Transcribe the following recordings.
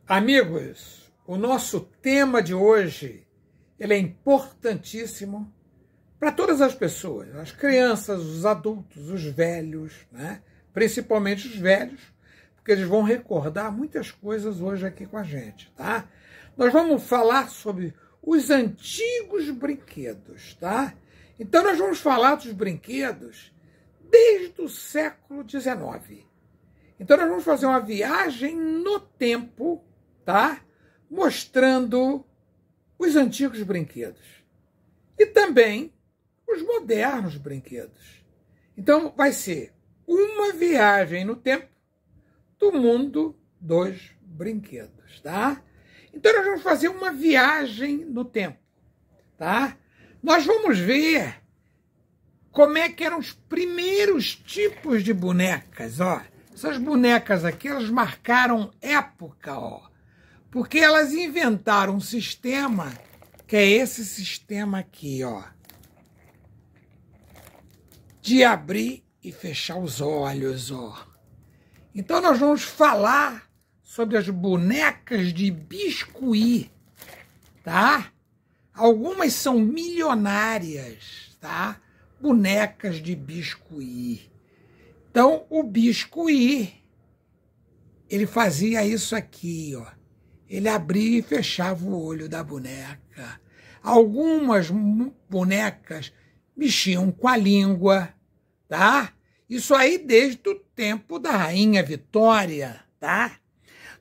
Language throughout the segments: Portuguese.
Amigos, o nosso tema de hoje ele é importantíssimo para todas as pessoas, as crianças, os adultos, os velhos, né? Principalmente os velhos, porque eles vão recordar muitas coisas hoje aqui com a gente, tá? Nós vamos falar sobre os antigos brinquedos, tá? Então nós vamos falar dos brinquedos desde o século XIX. Então nós vamos fazer uma viagem no tempo, tá? Mostrando os antigos brinquedos e também os modernos brinquedos. Então vai ser uma viagem no tempo do mundo dos brinquedos, tá? Então nós vamos fazer uma viagem no tempo, tá? Nós vamos ver como é que eram os primeiros tipos de bonecas, ó. Essas bonecas aqui, elas marcaram época, ó, porque elas inventaram um sistema, que é esse sistema aqui, ó, de abrir e fechar os olhos, ó. Então nós vamos falar sobre as bonecas de biscuit, tá? Algumas são milionárias, tá? Bonecas de biscuit. Então, o biscuit, ele fazia isso aqui, ó. Ele abria e fechava o olho da boneca. Algumas bonecas mexiam com a língua, tá? Isso aí desde o tempo da Rainha Vitória, tá?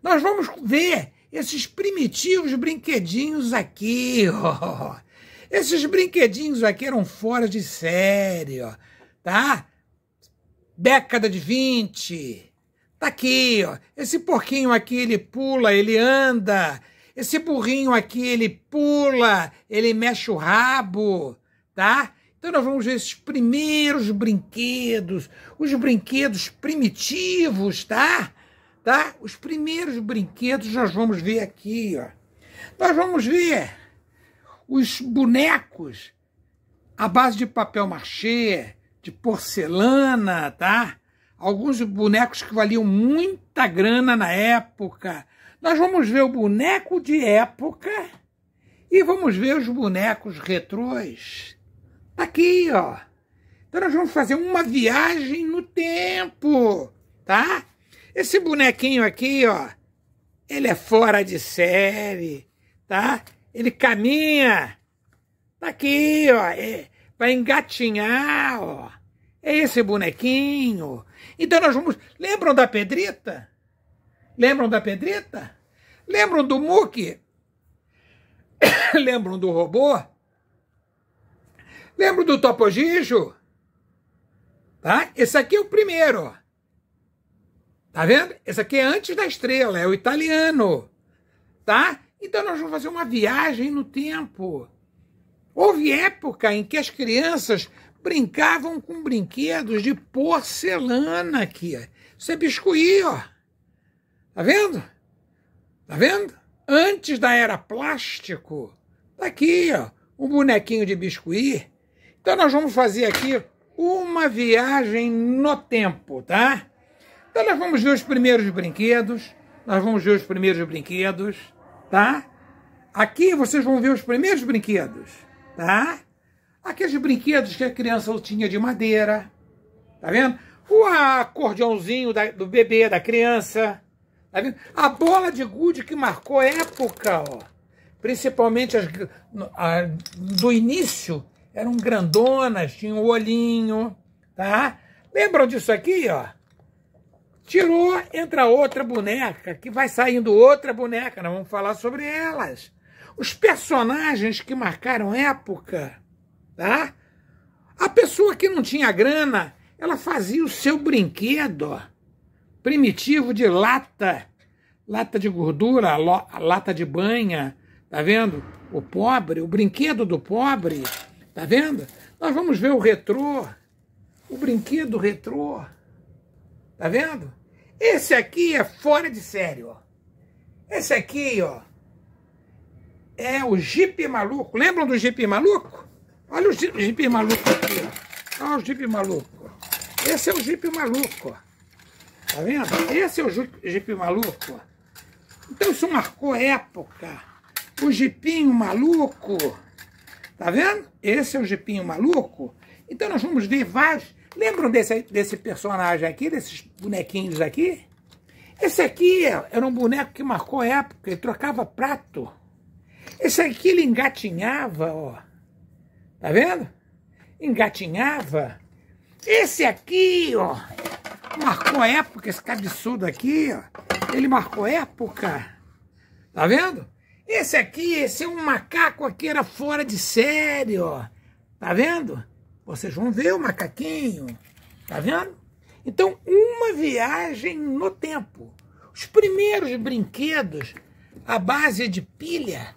Nós vamos ver esses primitivos brinquedinhos aqui, ó. Esses brinquedinhos aqui eram fora de série, ó, tá? Década de 20. Tá aqui, ó. Esse porquinho aqui, ele pula, ele anda. Esse burrinho aqui, ele pula, ele mexe o rabo, tá? Então nós vamos ver esses primeiros brinquedos, os brinquedos primitivos, tá? Tá? Os primeiros brinquedos nós vamos ver aqui, ó. Nós vamos ver os bonecos à base de papel machê, de porcelana, tá? Alguns bonecos que valiam muita grana na época. Nós vamos ver o boneco de época e vamos ver os bonecos retrôs. Tá aqui, ó. Então nós vamos fazer uma viagem no tempo, tá? Esse bonequinho aqui, ó, ele é fora de série, tá? Ele caminha. Tá aqui, ó. Vai engatinhar, ó. É esse bonequinho. Então nós vamos... Lembram da Pedrita? Lembram da Pedrita? Lembram do Muki? Lembram do robô? Lembram do Topo Gigio? Tá? Esse aqui é o primeiro, ó. Tá vendo? Esse aqui é antes da estrela, é o italiano. Tá? Então nós vamos fazer uma viagem no tempo. Houve época em que as crianças brincavam com brinquedos de porcelana aqui. Isso é biscuit, ó. Tá vendo? Tá vendo? Antes da era plástico. Tá aqui, ó. Um bonequinho de biscuit. Então nós vamos fazer aqui uma viagem no tempo, tá? Então nós vamos ver os primeiros brinquedos. Nós vamos ver os primeiros brinquedos, tá? Aqui vocês vão ver os primeiros brinquedos, tá? Aqueles brinquedos que a criança tinha de madeira, tá vendo? O acordeãozinho do bebê, da criança, tá vendo? A bola de gude que marcou época, ó. Principalmente do início, eram grandonas, tinham um olhinho, tá? Lembram disso aqui, ó? Tirou, entra outra boneca, que vai saindo outra boneca, nós vamos falar sobre elas. Os personagens que marcaram época, tá? A pessoa que não tinha grana, ela fazia o seu brinquedo, ó, primitivo de lata de gordura, lata de banha, tá vendo? O pobre, o brinquedo do pobre, tá vendo? Nós vamos ver o retrô, o brinquedo retrô, tá vendo? Esse aqui é fora de série, ó. Esse aqui, ó, é o Jipe Maluco. Lembram do Jipe Maluco? Olha o Jipe Maluco aqui, ó. Olha o Jipe Maluco. Esse é o Jipe Maluco, ó. Tá vendo? Esse é o Jipe Maluco, ó. Então isso marcou época. O jipinho maluco, tá vendo? Esse é o jipinho maluco. Então nós vamos ver vários. Lembram desse personagem aqui, desses bonequinhos aqui? Esse aqui era um boneco que marcou época, ele trocava prato. Esse aqui ele engatinhava, ó. Tá vendo? Engatinhava. Esse aqui, ó, marcou época, esse cabeçudo aqui, ó. Ele marcou época. Tá vendo? Esse aqui, esse é um macaco aqui, era fora de série, ó. Tá vendo? Vocês vão ver o macaquinho. Tá vendo? Então, uma viagem no tempo. Os primeiros brinquedos à base de pilha.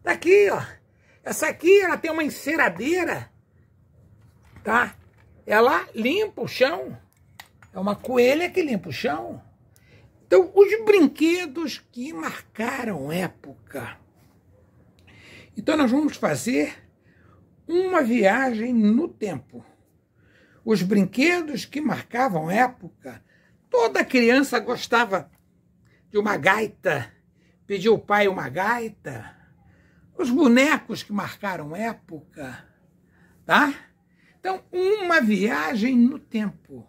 Tá aqui, ó. Essa aqui, ela tem uma enceradeira. Tá? Ela limpa o chão. É uma coelha que limpa o chão. Então, os brinquedos que marcaram época. Então, nós vamos fazer uma viagem no tempo. Os brinquedos que marcavam época. Toda criança gostava de uma gaita, pediu ao pai uma gaita. Os bonecos que marcaram época, tá? Então, uma viagem no tempo.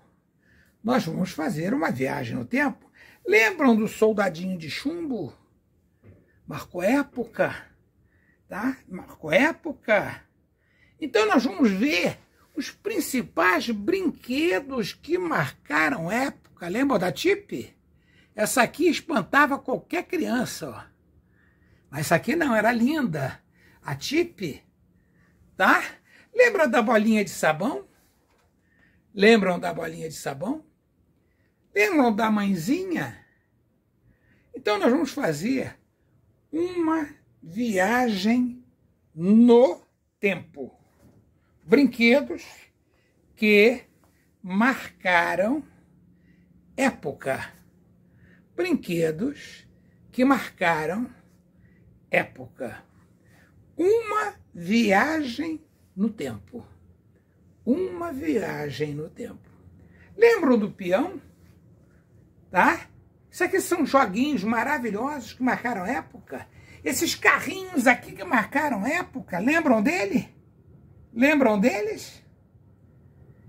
Nós vamos fazer uma viagem no tempo. Lembram do soldadinho de chumbo? Marcou época, tá? Marcou época. Então, nós vamos ver os principais brinquedos que marcaram época. Lembra da Tipe? Essa aqui espantava qualquer criança, ó. Mas essa aqui não, era linda. A Tipe, tá? Lembra da bolinha de sabão? Lembram da bolinha de sabão? Lembram da mãezinha? Então nós vamos fazer uma viagem no tempo. Brinquedos que marcaram época. Brinquedos que marcaram época. Uma viagem no tempo. Uma viagem no tempo. Lembram do peão? Tá? Isso aqui são joguinhos maravilhosos que marcaram época. Esses carrinhos aqui que marcaram época, lembram dele? Lembram deles?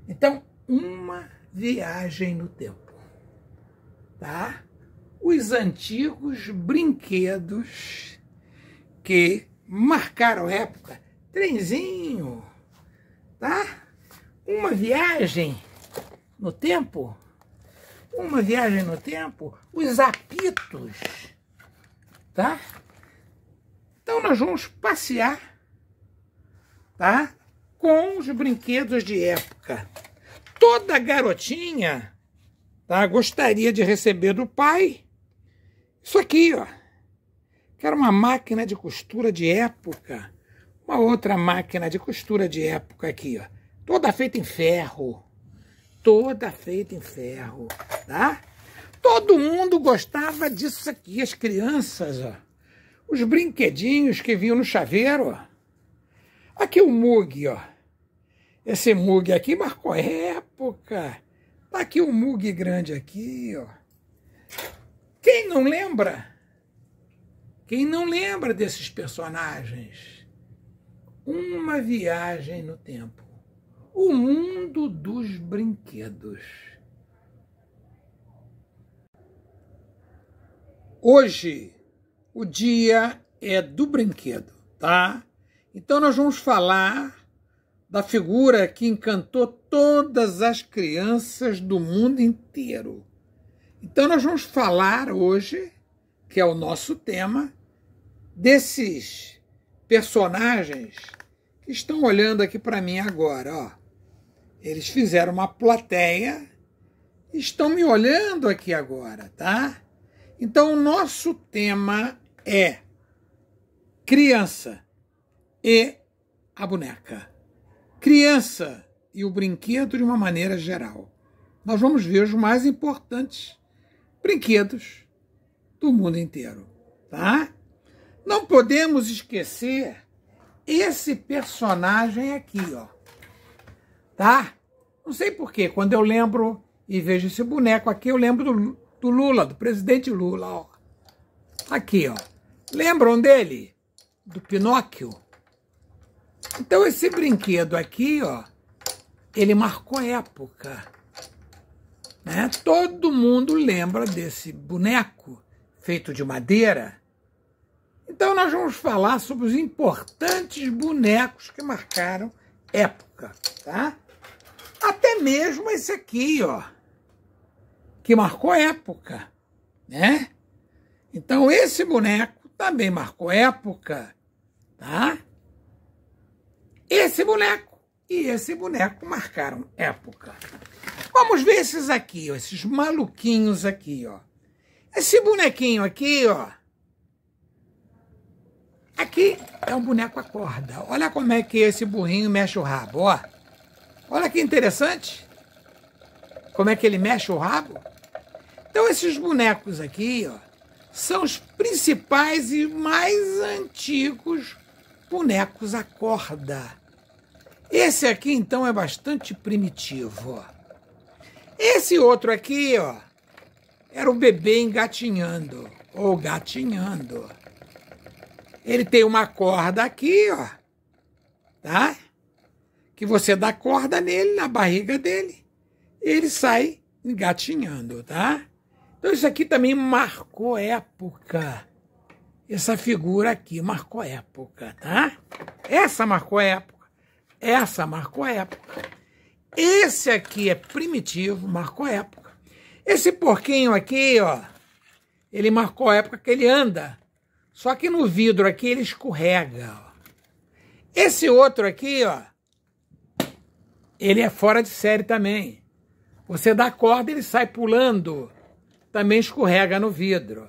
Então, uma viagem no tempo. Tá? Os antigos brinquedos que marcaram época. Trenzinho, tá? Uma viagem no tempo. Uma viagem no tempo. Os apitos, tá? Então nós vamos passear, tá? Com os brinquedos de época. Toda garotinha, tá? Gostaria de receber do pai isso aqui, ó. Que era uma máquina de costura de época. Uma outra máquina de costura de época aqui, ó. Toda feita em ferro. Toda feita em ferro, tá? Todo mundo gostava disso aqui, as crianças, ó. Os brinquedinhos que vinham no chaveiro, ó. Aqui o Mug, ó. Esse Mug aqui marcou época. Tá aqui o Mug grande aqui, ó. Quem não lembra? Quem não lembra desses personagens? Uma viagem no tempo. O mundo dos brinquedos. Hoje, o dia é do brinquedo, tá? Então nós vamos falar da figura que encantou todas as crianças do mundo inteiro. Então nós vamos falar hoje, que é o nosso tema, desses personagens que estão olhando aqui para mim agora, ó. Eles fizeram uma plateia e estão me olhando aqui agora, tá? Então o nosso tema é criança e a boneca. Criança e o brinquedo de uma maneira geral. Nós vamos ver os mais importantes brinquedos do mundo inteiro, tá? Não podemos esquecer esse personagem aqui, ó. Tá? Não sei porquê, quando eu lembro e vejo esse boneco aqui, eu lembro do Lula, do presidente Lula, ó. Aqui, ó. Lembram dele? Do Pinóquio? Então, esse brinquedo aqui, ó, ele marcou época, né? Todo mundo lembra desse boneco feito de madeira. Então, nós vamos falar sobre os importantes bonecos que marcaram época, tá? Até mesmo esse aqui, ó, que marcou época, né? Então, esse boneco também marcou época, tá? Esse boneco e esse boneco marcaram época. Vamos ver esses aqui, ó, esses maluquinhos aqui, ó. Esse bonequinho aqui, ó. Aqui é um boneco à corda. Olha como é que esse burrinho mexe o rabo, ó. Olha que interessante. Como é que ele mexe o rabo. Então, esses bonecos aqui, ó, são os principais e mais antigos bonecos à corda. Esse aqui, então, é bastante primitivo, ó. Esse outro aqui, ó, era o bebê engatinhando, ou gatinhando. Ele tem uma corda aqui, ó, tá? Que você dá corda nele, na barriga dele, e ele sai engatinhando, tá? Então isso aqui também marcou época. Essa figura aqui marcou época, tá? Essa marcou época. Essa marcou época. Esse aqui é primitivo, marcou época. Esse porquinho aqui, ó, ele marcou época que ele anda. Só que no vidro aqui ele escorrega, ó. Esse outro aqui, ó, ele é fora de série também. Você dá corda, ele sai pulando. Também escorrega no vidro.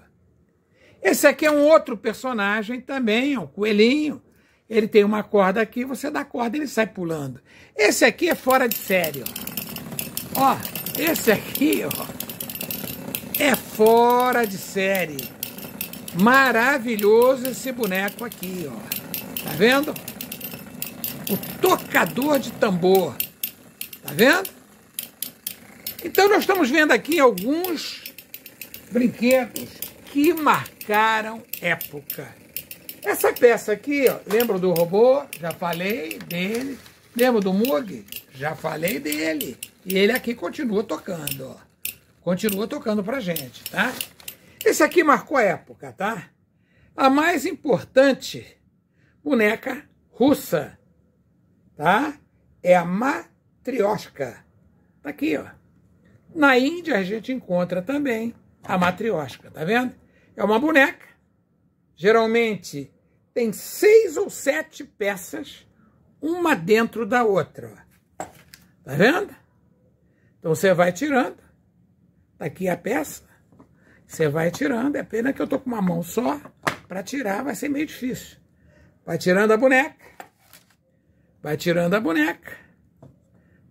Esse aqui é um outro personagem também, é um coelhinho. Ele tem uma corda aqui, você dá corda, ele sai pulando. Esse aqui é fora de série, ó. Ó, esse aqui, ó, é fora de série. Maravilhoso esse boneco aqui, ó. Tá vendo? O tocador de tambor. Tá vendo? Então, nós estamos vendo aqui alguns brinquedos que marcaram época. Essa peça aqui, ó, lembra do robô? Já falei dele. Lembra do Mug? Já falei dele. E ele aqui continua tocando, ó. Continua tocando pra gente, tá? Esse aqui marcou época, tá? A mais importante boneca russa, tá? É a matrioshka. Tá aqui, ó. Na Índia a gente encontra também a matrioshka, tá vendo? É uma boneca. Geralmente tem 6 ou 7 peças, uma dentro da outra, ó. Tá vendo? Então você vai tirando. Tá aqui a peça. Você vai tirando. É pena que eu tô com uma mão só. Para tirar vai ser meio difícil. Vai tirando a boneca. Vai tirando a boneca.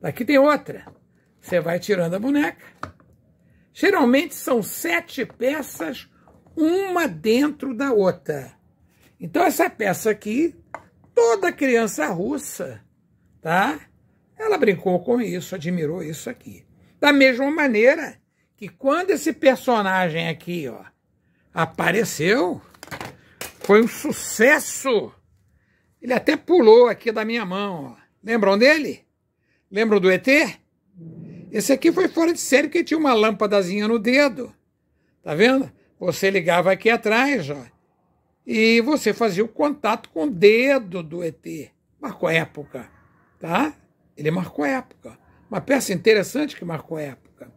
Aqui tem outra. Você vai tirando a boneca. Geralmente são 7 peças, uma dentro da outra. Então essa peça aqui, toda criança russa, tá? Ela brincou com isso, admirou isso aqui. Da mesma maneira que quando esse personagem aqui, ó, apareceu, foi um sucesso. Ele até pulou aqui da minha mão, ó. Lembram dele? Lembram do ET? Esse aqui foi fora de série porque tinha uma lâmpadazinha no dedo. Tá vendo? Você ligava aqui atrás, ó, e você fazia o contato com o dedo do ET. Marcou época, tá? Ele marcou época. Uma peça interessante que marcou época.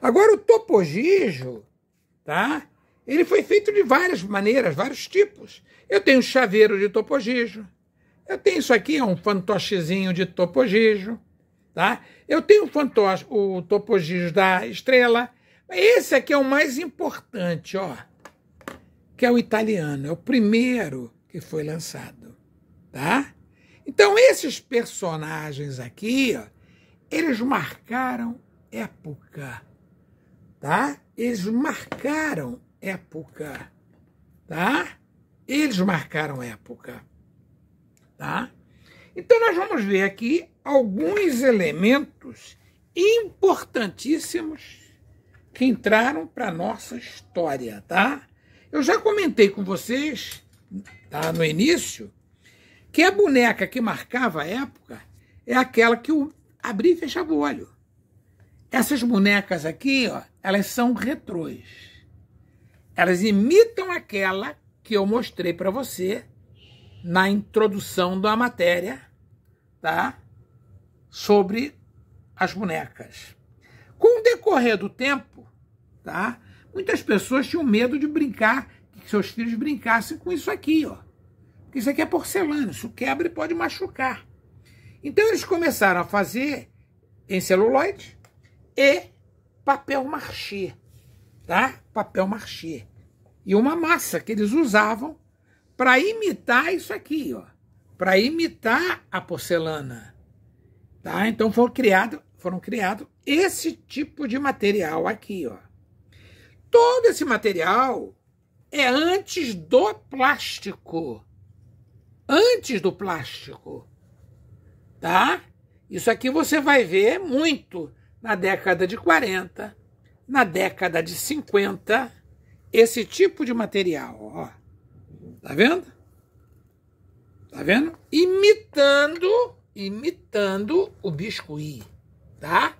Agora o topogijo, tá? Ele foi feito de várias maneiras, vários tipos. Eu tenho chaveiro de topogijo. Eu tenho isso aqui, é um fantochezinho de topogijo, tá? Eu tenho o topogijo da estrela. Esse aqui é o mais importante, ó, que é o italiano. É o primeiro que foi lançado, tá? Então, esses personagens aqui, ó, eles marcaram época, tá? Eles marcaram época, tá? Eles marcaram época, tá? Então, nós vamos ver aqui alguns elementos importantíssimos que entraram para a nossa história, tá? Eu já comentei com vocês, tá, no início, que a boneca que marcava a época é aquela que abria e fechava o olho. Essas bonecas aqui, ó, elas são retrôs. Elas imitam aquela que eu mostrei para você na introdução da matéria, tá? Sobre as bonecas. Com o decorrer do tempo, tá? Muitas pessoas tinham medo de brincar, que seus filhos brincassem com isso aqui, ó. Porque isso aqui é porcelana, isso quebra e pode machucar. Então eles começaram a fazer em celuloide e papel machê, tá? Papel machê. E uma massa que eles usavam para imitar isso aqui, ó. Para imitar a porcelana. Tá? Então foram criados esse tipo de material aqui, ó. Todo esse material é antes do plástico. Antes do plástico. Tá? Isso aqui você vai ver muito na década de 40, na década de 50, esse tipo de material, ó. Tá vendo? Tá vendo? Imitando o biscuit, tá?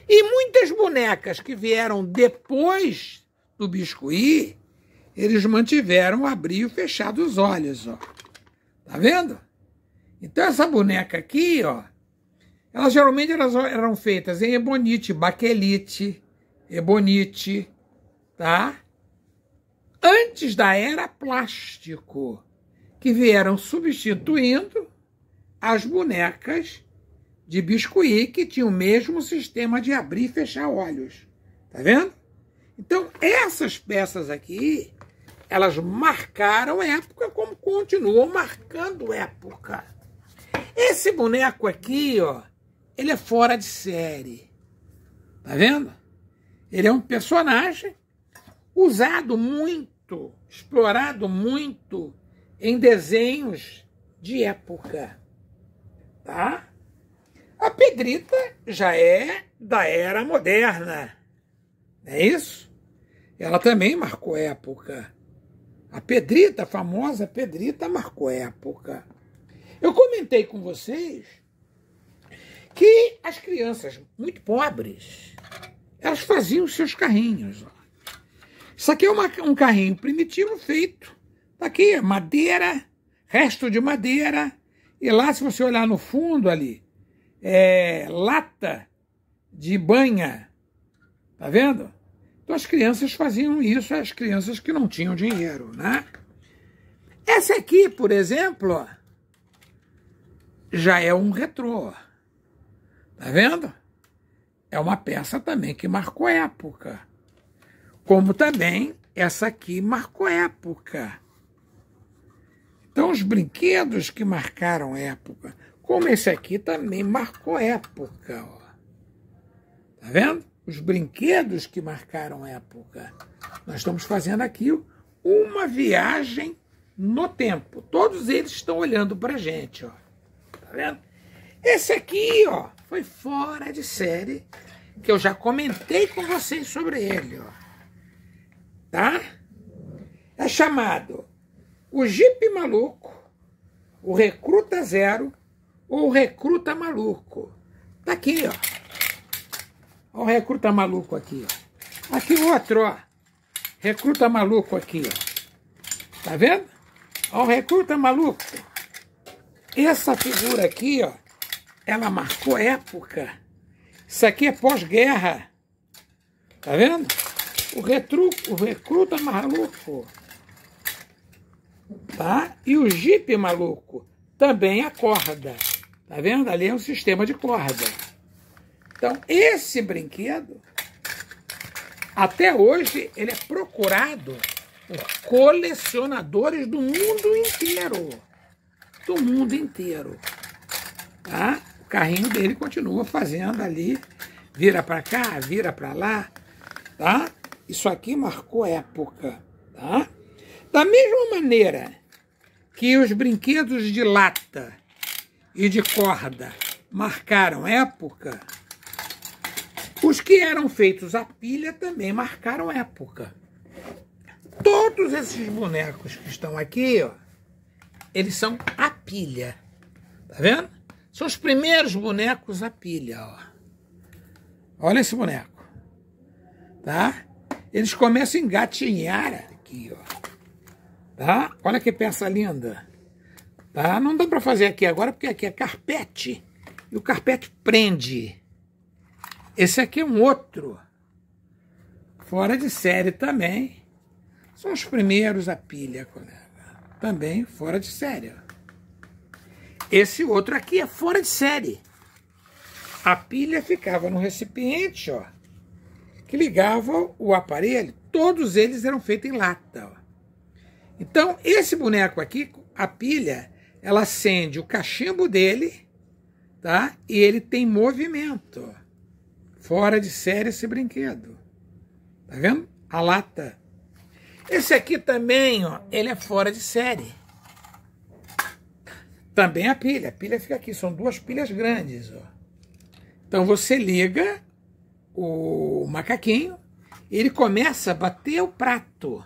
E muitas bonecas que vieram depois do biscuit, eles mantiveram abrir e fechar os olhos, ó. Tá vendo? Então essa boneca aqui, ó, elas geralmente eram feitas em ebonite, baquelite, ebonite, tá? Antes da era plástico, que vieram substituindo as bonecas de biscuit que tinham o mesmo sistema de abrir e fechar olhos. Tá vendo? Então, essas peças aqui, elas marcaram época como continuam marcando época. Esse boneco aqui, ó, ele é fora de série. Tá vendo? Ele é um personagem usado muito, explorado muito em desenhos de época. Tá? A Pedrita já é da era moderna. Não é isso? Ela também marcou época. A Pedrita, a famosa Pedrita, marcou época. Eu comentei com vocês que as crianças muito pobres, elas faziam os seus carrinhos. Ó. Isso aqui é um carrinho primitivo feito. Tá aqui, madeira, resto de madeira. E lá, se você olhar no fundo ali, é lata de banha. Tá vendo? Então as crianças faziam isso, as crianças que não tinham dinheiro, né? Essa aqui, por exemplo, ó, já é um retrô. Tá vendo? É uma peça também que marcou época. Como também essa aqui marcou época. Então, os brinquedos que marcaram época, como esse aqui também marcou época. Ó. Tá vendo? Os brinquedos que marcaram época. Nós estamos fazendo aqui uma viagem no tempo. Todos eles estão olhando para a gente. Ó. Tá vendo? Esse aqui, ó, foi fora de série, que eu já comentei com vocês sobre ele. Ó. Tá? É chamado o Jeep Maluco, o Recruta Zero ou o Recruta Maluco. Tá aqui, ó. Olha o Recruta Maluco aqui, ó. Aqui outro, ó. Recruta Maluco aqui, ó. Tá vendo? Olha o Recruta Maluco. Essa figura aqui, ó, ela marcou época. Isso aqui é pós-guerra. Tá vendo? O Recruta Maluco. Tá? E o Jeep Maluco também a corda. Tá vendo? Ali é um sistema de corda. Então, esse brinquedo, até hoje, ele é procurado por colecionadores do mundo inteiro. Do mundo inteiro. Tá? O carrinho dele continua fazendo ali, vira para cá, vira para lá. Tá? Isso aqui marcou época. Tá? Da mesma maneira que os brinquedos de lata e de corda marcaram época, os que eram feitos a pilha também marcaram época. Todos esses bonecos que estão aqui, ó, eles são a pilha. Tá vendo? São os primeiros bonecos a pilha, ó. Olha esse boneco. Tá? Eles começam a engatinhar aqui, ó. Tá? Olha que peça linda. Tá? Não dá para fazer aqui agora, porque aqui é carpete. E o carpete prende. Esse aqui é um outro. Fora de série também. São os primeiros a pilha, colega. Também fora de série. Esse outro aqui é fora de série. A pilha ficava no recipiente, ó, que ligava o aparelho. Todos eles eram feitos em lata, ó. Então, esse boneco aqui, a pilha, ela acende o cachimbo dele, tá? E ele tem movimento. Fora de série esse brinquedo. Tá vendo? A lata. Esse aqui também, ó, ele é fora de série. Também a pilha fica aqui, são duas pilhas grandes, ó. Então você liga o macaquinho, ele começa a bater o prato.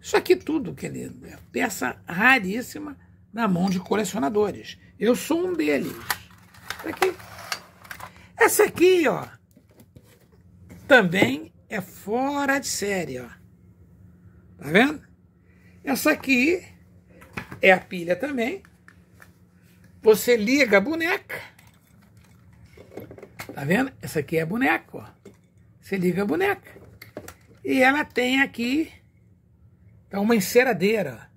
Isso aqui tudo, querido, é peça raríssima na mão de colecionadores. Eu sou um deles. Aqui. Essa aqui, ó, também é fora de série, ó. Tá vendo? Essa aqui é a pilha também. Você liga a boneca. Tá vendo? Essa aqui é a boneca, ó. Você liga a boneca. E ela tem aqui uma enceradeira.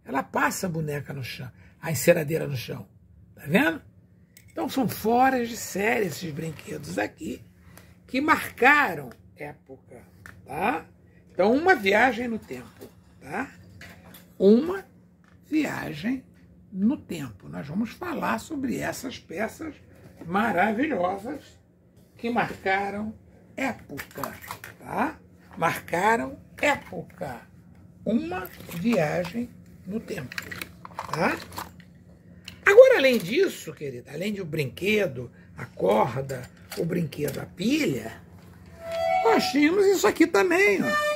Ela passa a boneca no chão. A enceradeira no chão. Tá vendo? Então são fora de série esses brinquedos aqui que marcaram época, tá? Então uma viagem no tempo, tá? Uma viagem no tempo. Nós vamos falar sobre essas peças maravilhosas que marcaram época, tá? Marcaram época. Uma viagem no tempo, tá? Agora, além disso, querida, além do brinquedo, a corda, o brinquedo, a pilha, nós tínhamos isso aqui também, ó.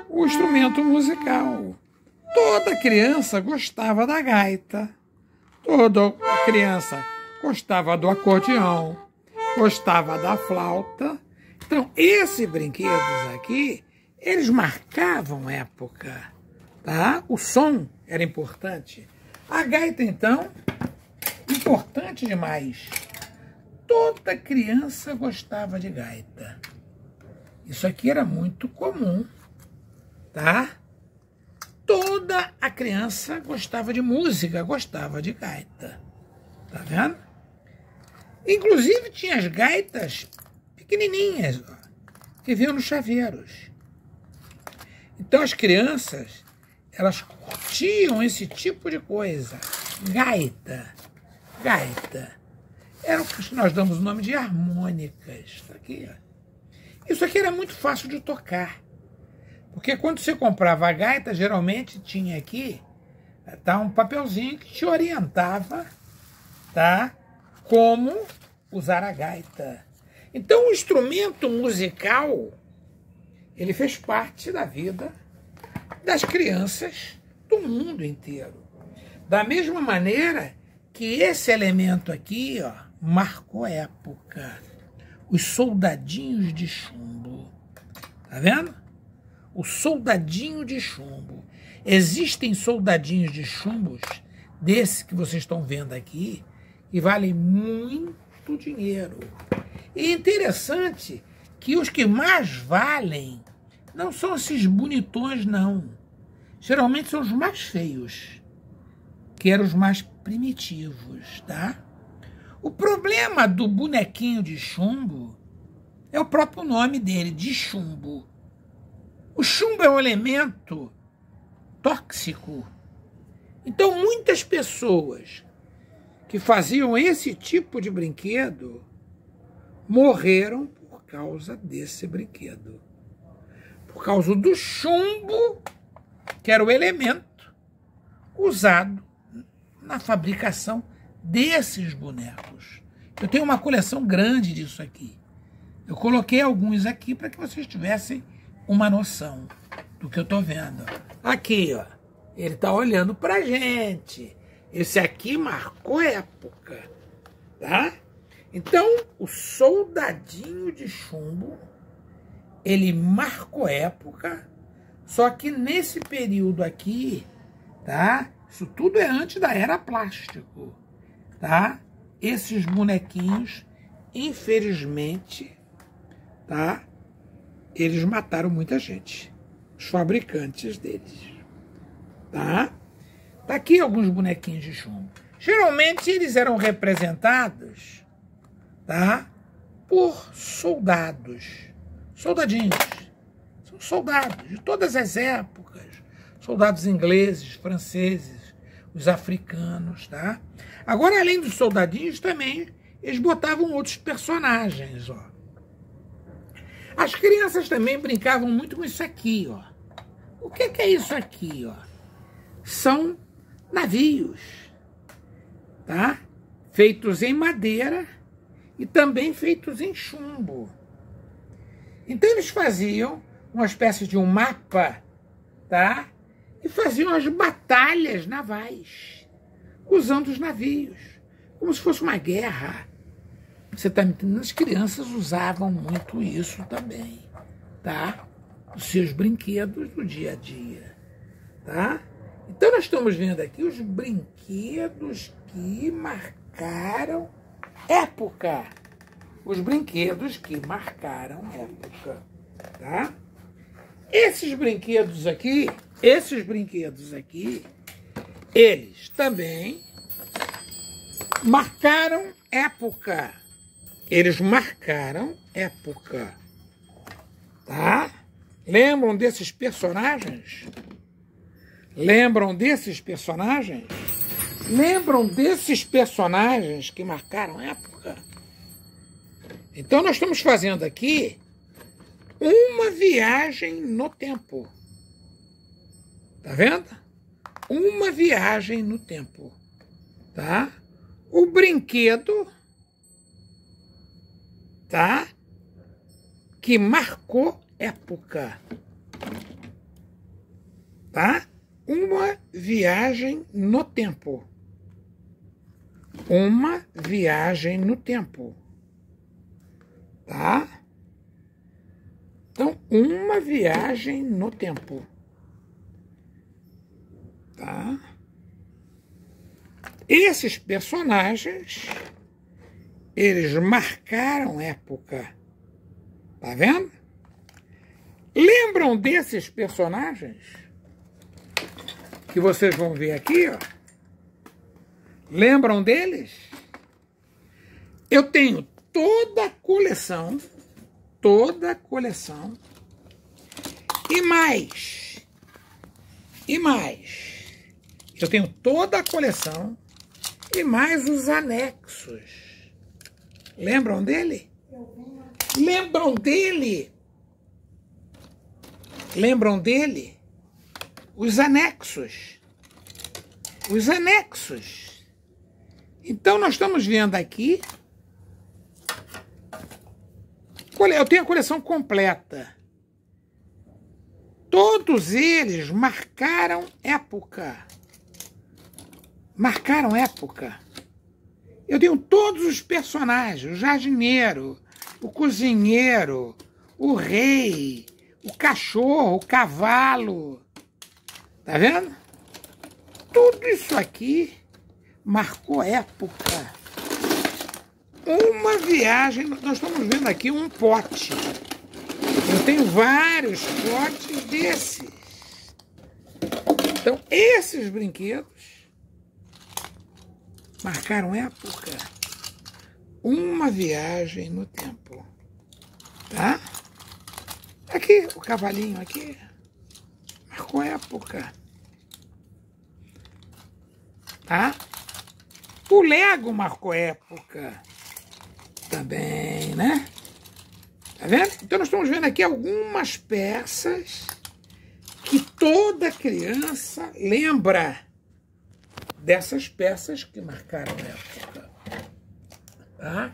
O instrumento musical. Toda criança gostava da gaita. Toda criança gostava do acordeão. Gostava da flauta. Então, esses brinquedos aqui, eles marcavam época, tá? O som era importante. A gaita, então, importante demais. Toda criança gostava de gaita. Isso aqui era muito comum, tá? Toda a criança gostava de música, gostava de gaita. Tá vendo? Inclusive tinha as gaitas pequenininhas, ó, que vinham nos chaveiros. Então as crianças, elas curtiam esse tipo de coisa. Gaita. Gaita. Era o que nós damos o nome de harmônicas. Isso aqui, ó. Isso aqui era muito fácil de tocar. Porque quando você comprava a gaita, geralmente tinha aqui, tá, um papelzinho que te orientava, tá, como usar a gaita. Então o instrumento musical, ele fez parte da vida das crianças do mundo inteiro. Da mesma maneira que esse elemento aqui, ó, marcou época. Os soldadinhos de chumbo. Tá vendo? O soldadinho de chumbo. Existem soldadinhos de chumbos, desse que vocês estão vendo aqui, que valem muito dinheiro. E é interessante que os que mais valem não são esses bonitões, não. Geralmente são os mais feios, que eram os mais primitivos, tá? O problema do bonequinho de chumbo é o próprio nome dele, de chumbo. O chumbo é um elemento tóxico. Então, muitas pessoas que faziam esse tipo de brinquedo morreram por causa desse brinquedo. Por causa do chumbo, que era o elemento usado na fabricação desses bonecos. Eu tenho uma coleção grande disso aqui. Eu coloquei alguns aqui para que vocês tivessem uma noção do que eu estou vendo. Aqui, ó. Ele está olhando para a gente. Esse aqui marcou época, tá? Então, o soldadinho de chumbo, ele marcou época, só que nesse período aqui, tá? Isso tudo é antes da era plástico, tá? Esses bonequinhos, infelizmente, tá? Eles mataram muita gente, os fabricantes deles, tá? Tá aqui alguns bonequinhos de chumbo. Geralmente eles eram representados, tá? Por soldados, soldadinhos. São soldados de todas as épocas, soldados ingleses, franceses, os africanos, tá? Agora, além dos soldadinhos, também eles botavam outros personagens, ó. As crianças também brincavam muito com isso aqui, ó. O que é isso aqui, ó? São navios, tá? Feitos em madeira e também feitos em chumbo. Então eles faziam uma espécie de um mapa, tá? E faziam as batalhas navais, usando os navios, como se fosse uma guerra. Você está me entendendo? As crianças usavam muito isso também, tá? Os seus brinquedos do dia a dia, tá? Então nós estamos vendo aqui os brinquedos que marcaram época. Os brinquedos que marcaram época, tá? Esses brinquedos aqui, eles também marcaram época. Eles marcaram época, tá? Lembram desses personagens? Lembram desses personagens? Lembram desses personagens que marcaram época? Então nós estamos fazendo aqui uma viagem no tempo. Tá vendo? Uma viagem no tempo, tá? O brinquedo, tá? Que marcou época, tá? Uma viagem no tempo. Uma viagem no tempo, tá? Então, uma viagem no tempo, tá? Esses personagens, eles marcaram época, tá vendo? Lembram desses personagens? Que vocês vão ver aqui, ó. Lembram deles? Eu tenho toda a coleção, e mais, eu tenho toda a coleção e mais os anexos. Lembram dele? Lembram dele? Lembram dele? Os anexos. Os anexos. Então, nós estamos vendo aqui. Eu tenho a coleção completa. Todos eles marcaram época. Marcaram época. Eu tenho todos os personagens. O jardineiro, o cozinheiro, o rei, o cachorro, o cavalo. Tá vendo? Tudo isso aqui marcou época. Uma viagem, nós estamos vendo aqui um pote. Eu tenho vários potes desses. Então, esses brinquedos marcaram época. Uma viagem no tempo. Tá? Aqui, o cavalinho aqui. Marcou época. Tá? O Lego marcou época também, né? Tá vendo? Então nós estamos vendo aqui algumas peças que toda criança lembra dessas peças que marcaram época. tá?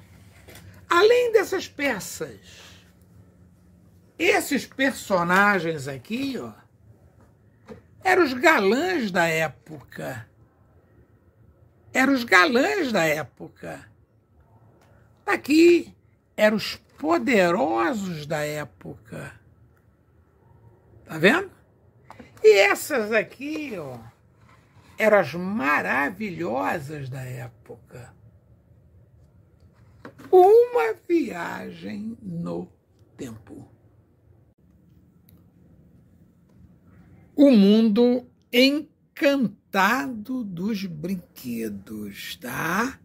Além dessas peças, esses personagens aqui, ó, eram os galãs da época. Eram os galãs da época. Aqui eram os poderosos da época. Tá vendo? E essas aqui, ó, eram as maravilhosas da época. Uma viagem no tempo. O mundo encantado dos brinquedos, tá?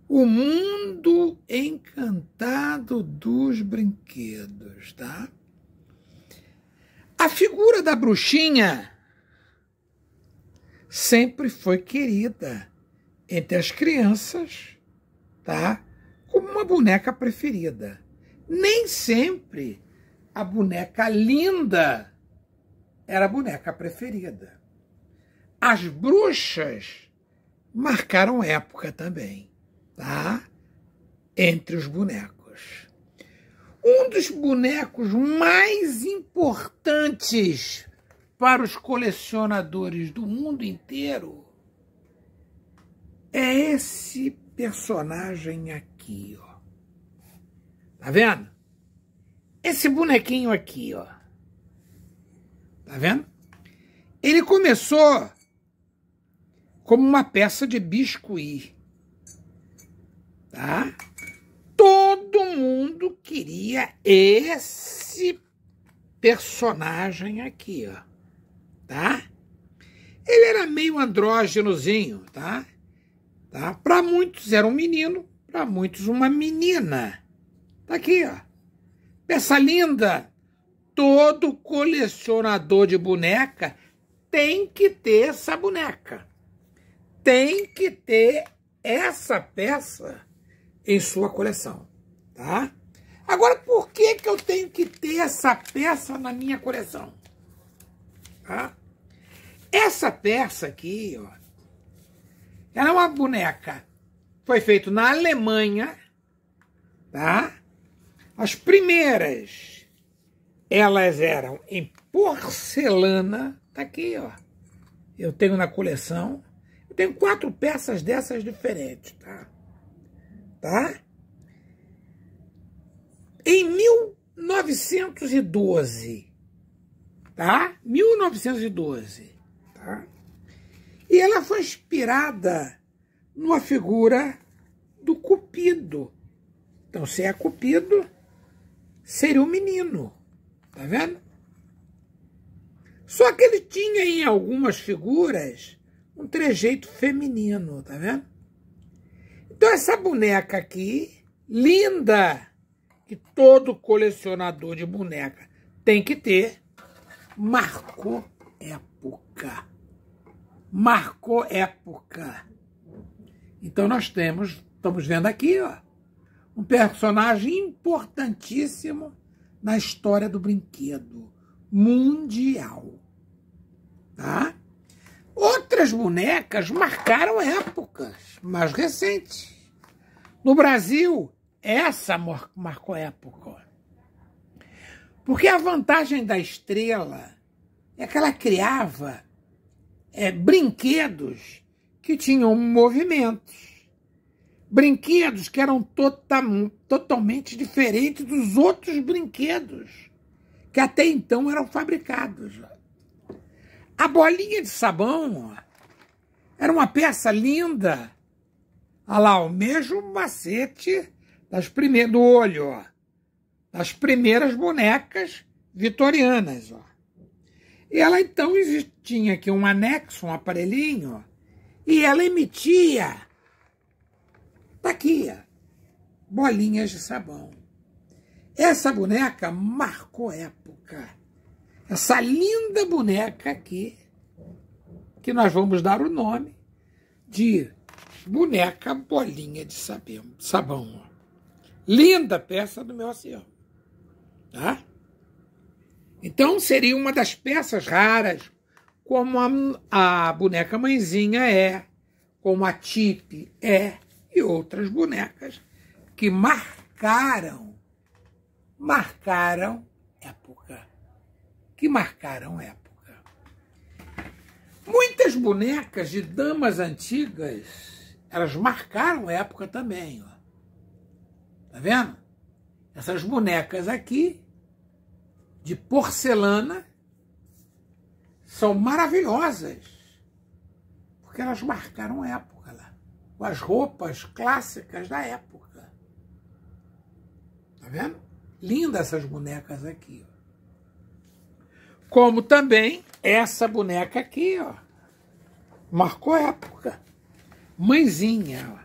O mundo encantado dos brinquedos, tá? A figura da bruxinha sempre foi querida entre as crianças, tá? Como uma boneca preferida. Nem sempre a boneca linda era a boneca preferida. As bruxas marcaram época também, tá? Entre os bonecos. Um dos bonecos mais importantes para os colecionadores do mundo inteiro é esse personagem aqui, ó. Tá vendo? Esse bonequinho aqui, ó. Tá vendo? Ele começou como uma peça de biscuit, tá? Todo mundo queria esse personagem aqui, ó, tá? Ele era meio andrógenozinho, tá? Para muitos era um menino, para muitos uma menina. Tá aqui, ó. Peça linda. Todo colecionador de boneca tem que ter essa boneca. Tem que ter essa peça em sua coleção, tá? Agora, por que eu tenho que ter essa peça na minha coleção? Tá? Essa peça aqui, ó, ela é uma boneca. Foi feito na Alemanha, tá? As primeiras, elas eram em porcelana. Tá aqui, ó. Eu tenho na coleção. Eu tenho 4 peças dessas diferentes, tá? Tá? Em 1912, tá? 1912, tá? E ela foi inspirada numa figura do Cupido. Então, se é Cupido, seria um menino, tá vendo? Só que ele tinha em algumas figuras um trejeito feminino, tá vendo? Então, essa boneca aqui, linda, que todo colecionador de boneca tem que ter, marcou época. Marcou época. Então, nós estamos vendo aqui, ó, um personagem importantíssimo na história do brinquedo mundial. Tá? Outras bonecas marcaram épocas mais recentes. No Brasil, essa marcou época. Porque a vantagem da Estrela é que ela criava brinquedos que tinham movimentos. Brinquedos que eram totalmente diferentes dos outros brinquedos que até então eram fabricados. A bolinha de sabão, ó, era uma peça linda. Olha lá, o mesmo macete do olho, ó, das primeiras bonecas vitorianas. Ó. E ela então tinha aqui um anexo, um aparelhinho, ó, e ela emitia, tá aqui, ó, bolinhas de sabão. Essa boneca marcou época. Essa linda boneca aqui, que nós vamos dar o nome de boneca bolinha de sabão. Linda peça do meu acervo. Tá? Então, seria uma das peças raras, como a boneca mãezinha é, como a Tipe é, e outras bonecas que marcaram época. Que marcaram época. Muitas bonecas de damas antigas, elas marcaram época também. Ó. Tá vendo? Essas bonecas aqui, de porcelana, são maravilhosas, porque elas marcaram época lá, com as roupas clássicas da época. Tá vendo? Lindas essas bonecas aqui. Ó. Como também essa boneca aqui, ó, marcou época. Mãezinha,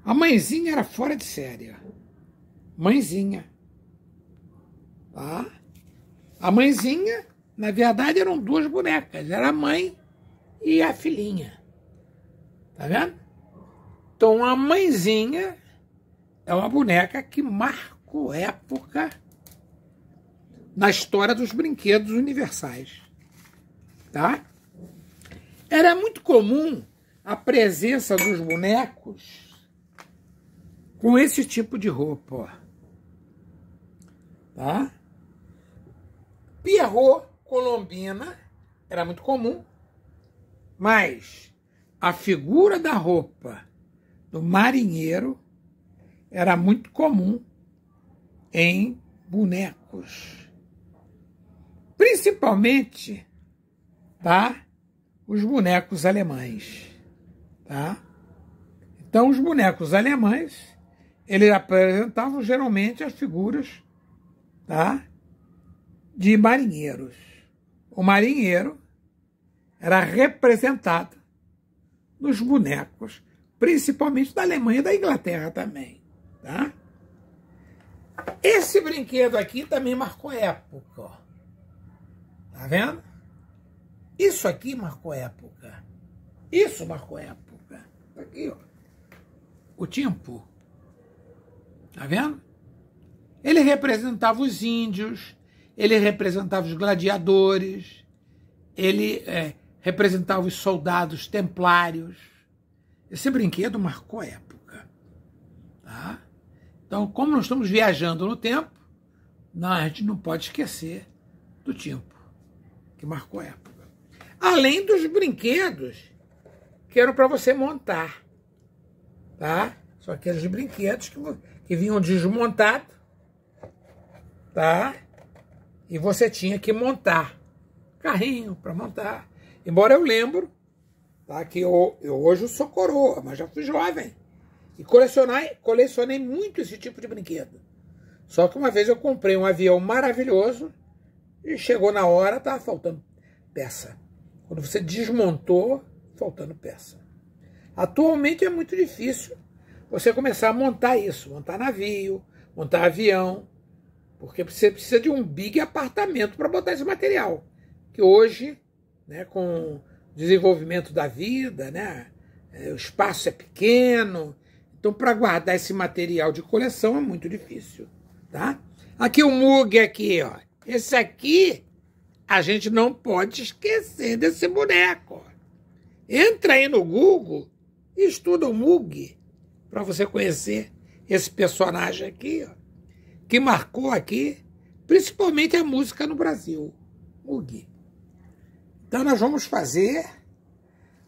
ó. A Mãezinha era fora de série, ó. Mãezinha. Tá? A Mãezinha, na verdade, eram duas bonecas. Era a mãe e a filhinha. Tá vendo? Então, a Mãezinha é uma boneca que marcou época na história dos brinquedos universais. Tá? Era muito comum a presença dos bonecos com esse tipo de roupa. Ó. Tá? Pierrot, Colombina, era muito comum, mas a figura da roupa do marinheiro era muito comum em bonecos. Principalmente, tá? Os bonecos alemães. Tá? Então, os bonecos alemães, eles apresentavam geralmente as figuras, tá? De marinheiros. O marinheiro era representado nos bonecos, principalmente da Alemanha e da Inglaterra também. Tá? Esse brinquedo aqui também marcou época. Ó. Tá vendo? Isso aqui marcou época. Isso marcou época. Aqui, ó. O tempo. Tá vendo? Ele representava os índios, ele representava os gladiadores, ele representava os soldados templários. Esse brinquedo marcou época. Tá? Então, como nós estamos viajando no tempo, a gente não pode esquecer do tempo, que marcou época. Além dos brinquedos que eram para você montar. Tá? São aqueles brinquedos que vinham desmontados. Tá? E você tinha que montar. Carrinho para montar. Embora eu lembro, tá, que eu hoje eu sou coroa, mas já fui jovem. E colecionei muito esse tipo de brinquedo. Só que uma vez eu comprei um avião maravilhoso e chegou na hora, estava faltando peça. Quando você desmontou, faltando peça. Atualmente é muito difícil você começar a montar isso. Montar navio, montar avião. Porque você precisa de um big apartamento para botar esse material. Que hoje, né, com o desenvolvimento da vida, né, o espaço é pequeno. Então, para guardar esse material de coleção é muito difícil. Tá? Aqui o Mug, aqui, ó. Esse aqui, a gente não pode esquecer desse boneco. Entra aí no Google e estuda o Mug para você conhecer esse personagem aqui, ó, que marcou aqui, principalmente a música no Brasil. Mug. Então nós vamos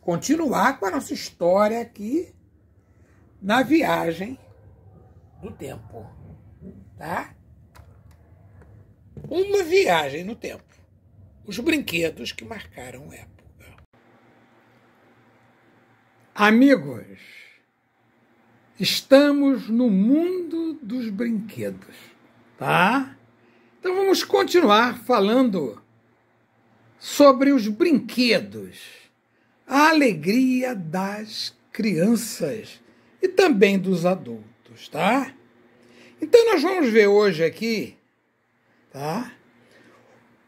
continuar com a nossa história aqui na viagem do tempo. Tá? Uma viagem no tempo. Os brinquedos que marcaram época. Amigos, estamos no mundo dos brinquedos, tá? Então vamos continuar falando sobre os brinquedos, a alegria das crianças e também dos adultos, tá? Então nós vamos ver hoje aqui, tá?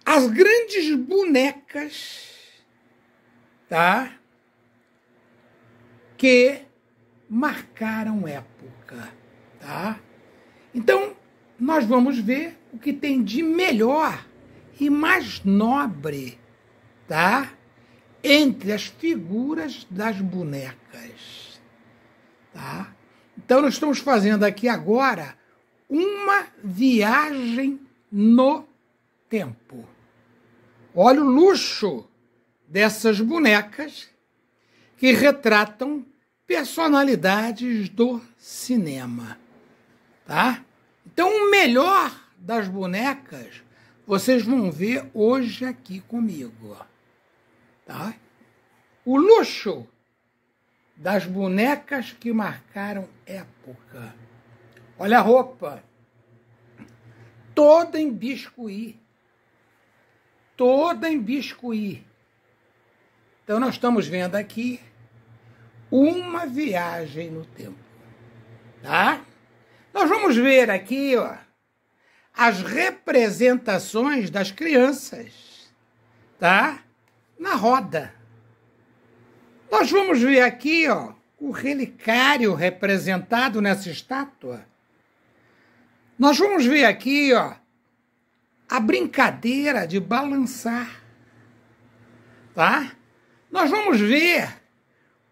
As grandes bonecas, tá? Que marcaram época, tá? Então, nós vamos ver o que tem de melhor e mais nobre, tá? Entre as figuras das bonecas, tá? Então, nós estamos fazendo aqui agora uma viagem no tempo. Olha o luxo dessas bonecas que retratam personalidades do cinema, tá? Então, o melhor das bonecas vocês vão ver hoje aqui comigo, tá? O luxo das bonecas que marcaram época. Olha a roupa, toda em biscuit, toda em biscuit. Então, nós estamos vendo aqui uma viagem no tempo, tá? Nós vamos ver aqui, ó, as representações das crianças, tá? Na roda. Nós vamos ver aqui, ó, o relicário representado nessa estátua. Nós vamos ver aqui, ó, a brincadeira de balançar, tá? Nós vamos ver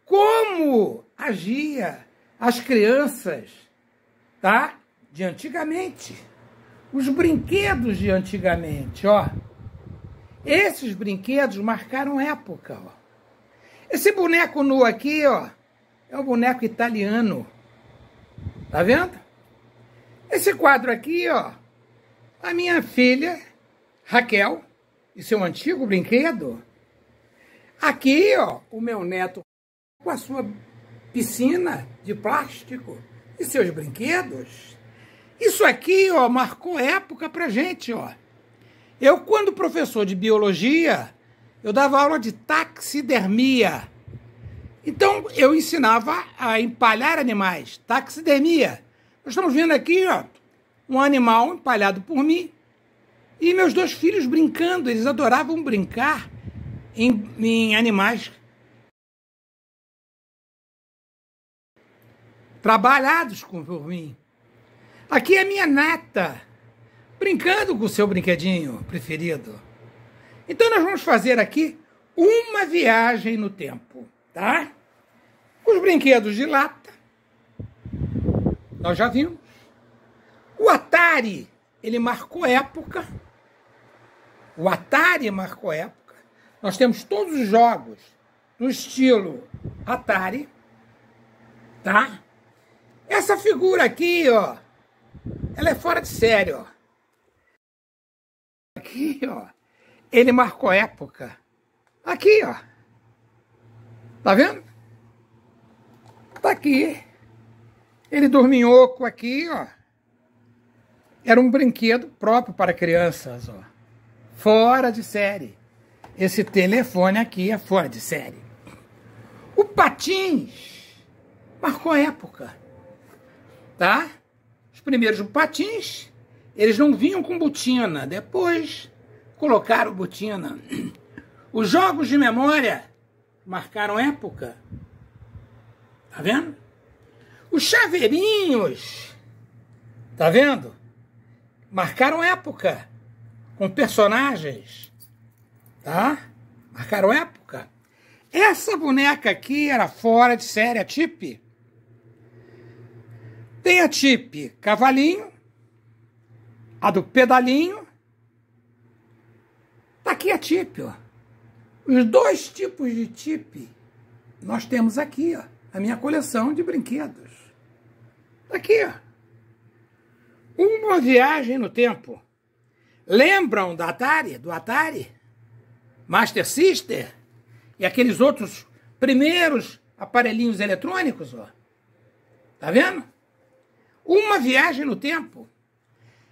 como agia as crianças, tá? De antigamente. Os brinquedos de antigamente, ó. Esses brinquedos marcaram época, ó. Esse boneco nu aqui, ó, é um boneco italiano. Tá vendo? Esse quadro aqui, ó, a minha filha, Raquel, e seu antigo brinquedo. Aqui, ó, o meu neto com a sua piscina de plástico e seus brinquedos. Isso aqui, ó, marcou época pra gente, ó. Eu, quando professor de biologia, eu dava aula de taxidermia. Então, eu ensinava a empalhar animais, taxidermia. Nós estamos vendo aqui, ó, um animal empalhado por mim e meus dois filhos brincando. Eles adoravam brincar em animais trabalhados por mim. Aqui é minha neta, brincando com o seu brinquedinho preferido. Então, nós vamos fazer aqui uma viagem no tempo, tá? Os brinquedos de lata, nós já vimos. O Atari, ele marcou época. O Atari marcou época. Nós temos todos os jogos do estilo Atari, tá? Essa figura aqui, ó, ela é fora de série, ó. Aqui, ó, ele marcou época. Aqui, ó. Tá vendo? Tá aqui. Ele dorminhoco aqui, ó. Era um brinquedo próprio para crianças, ó. Fora de série. Esse telefone aqui é fora de série. O patins marcou época, tá? Os primeiros patins, eles não vinham com botina. Depois colocaram botina. Os jogos de memória marcaram época. Tá vendo? Os chaveirinhos, tá vendo? Marcaram época. Com personagens, tá? Marcaram época. Essa boneca aqui era fora de série, a Tipe. Tem a Tipe cavalinho, a do pedalinho. Tá aqui a Tipe, ó. Os dois tipos de Tipe nós temos aqui, ó, a minha coleção de brinquedos. Tá aqui, ó. Uma viagem no tempo. Lembram da Atari? Do Atari? Master System? E aqueles outros primeiros aparelhinhos eletrônicos, ó. Tá vendo? Uma viagem no tempo.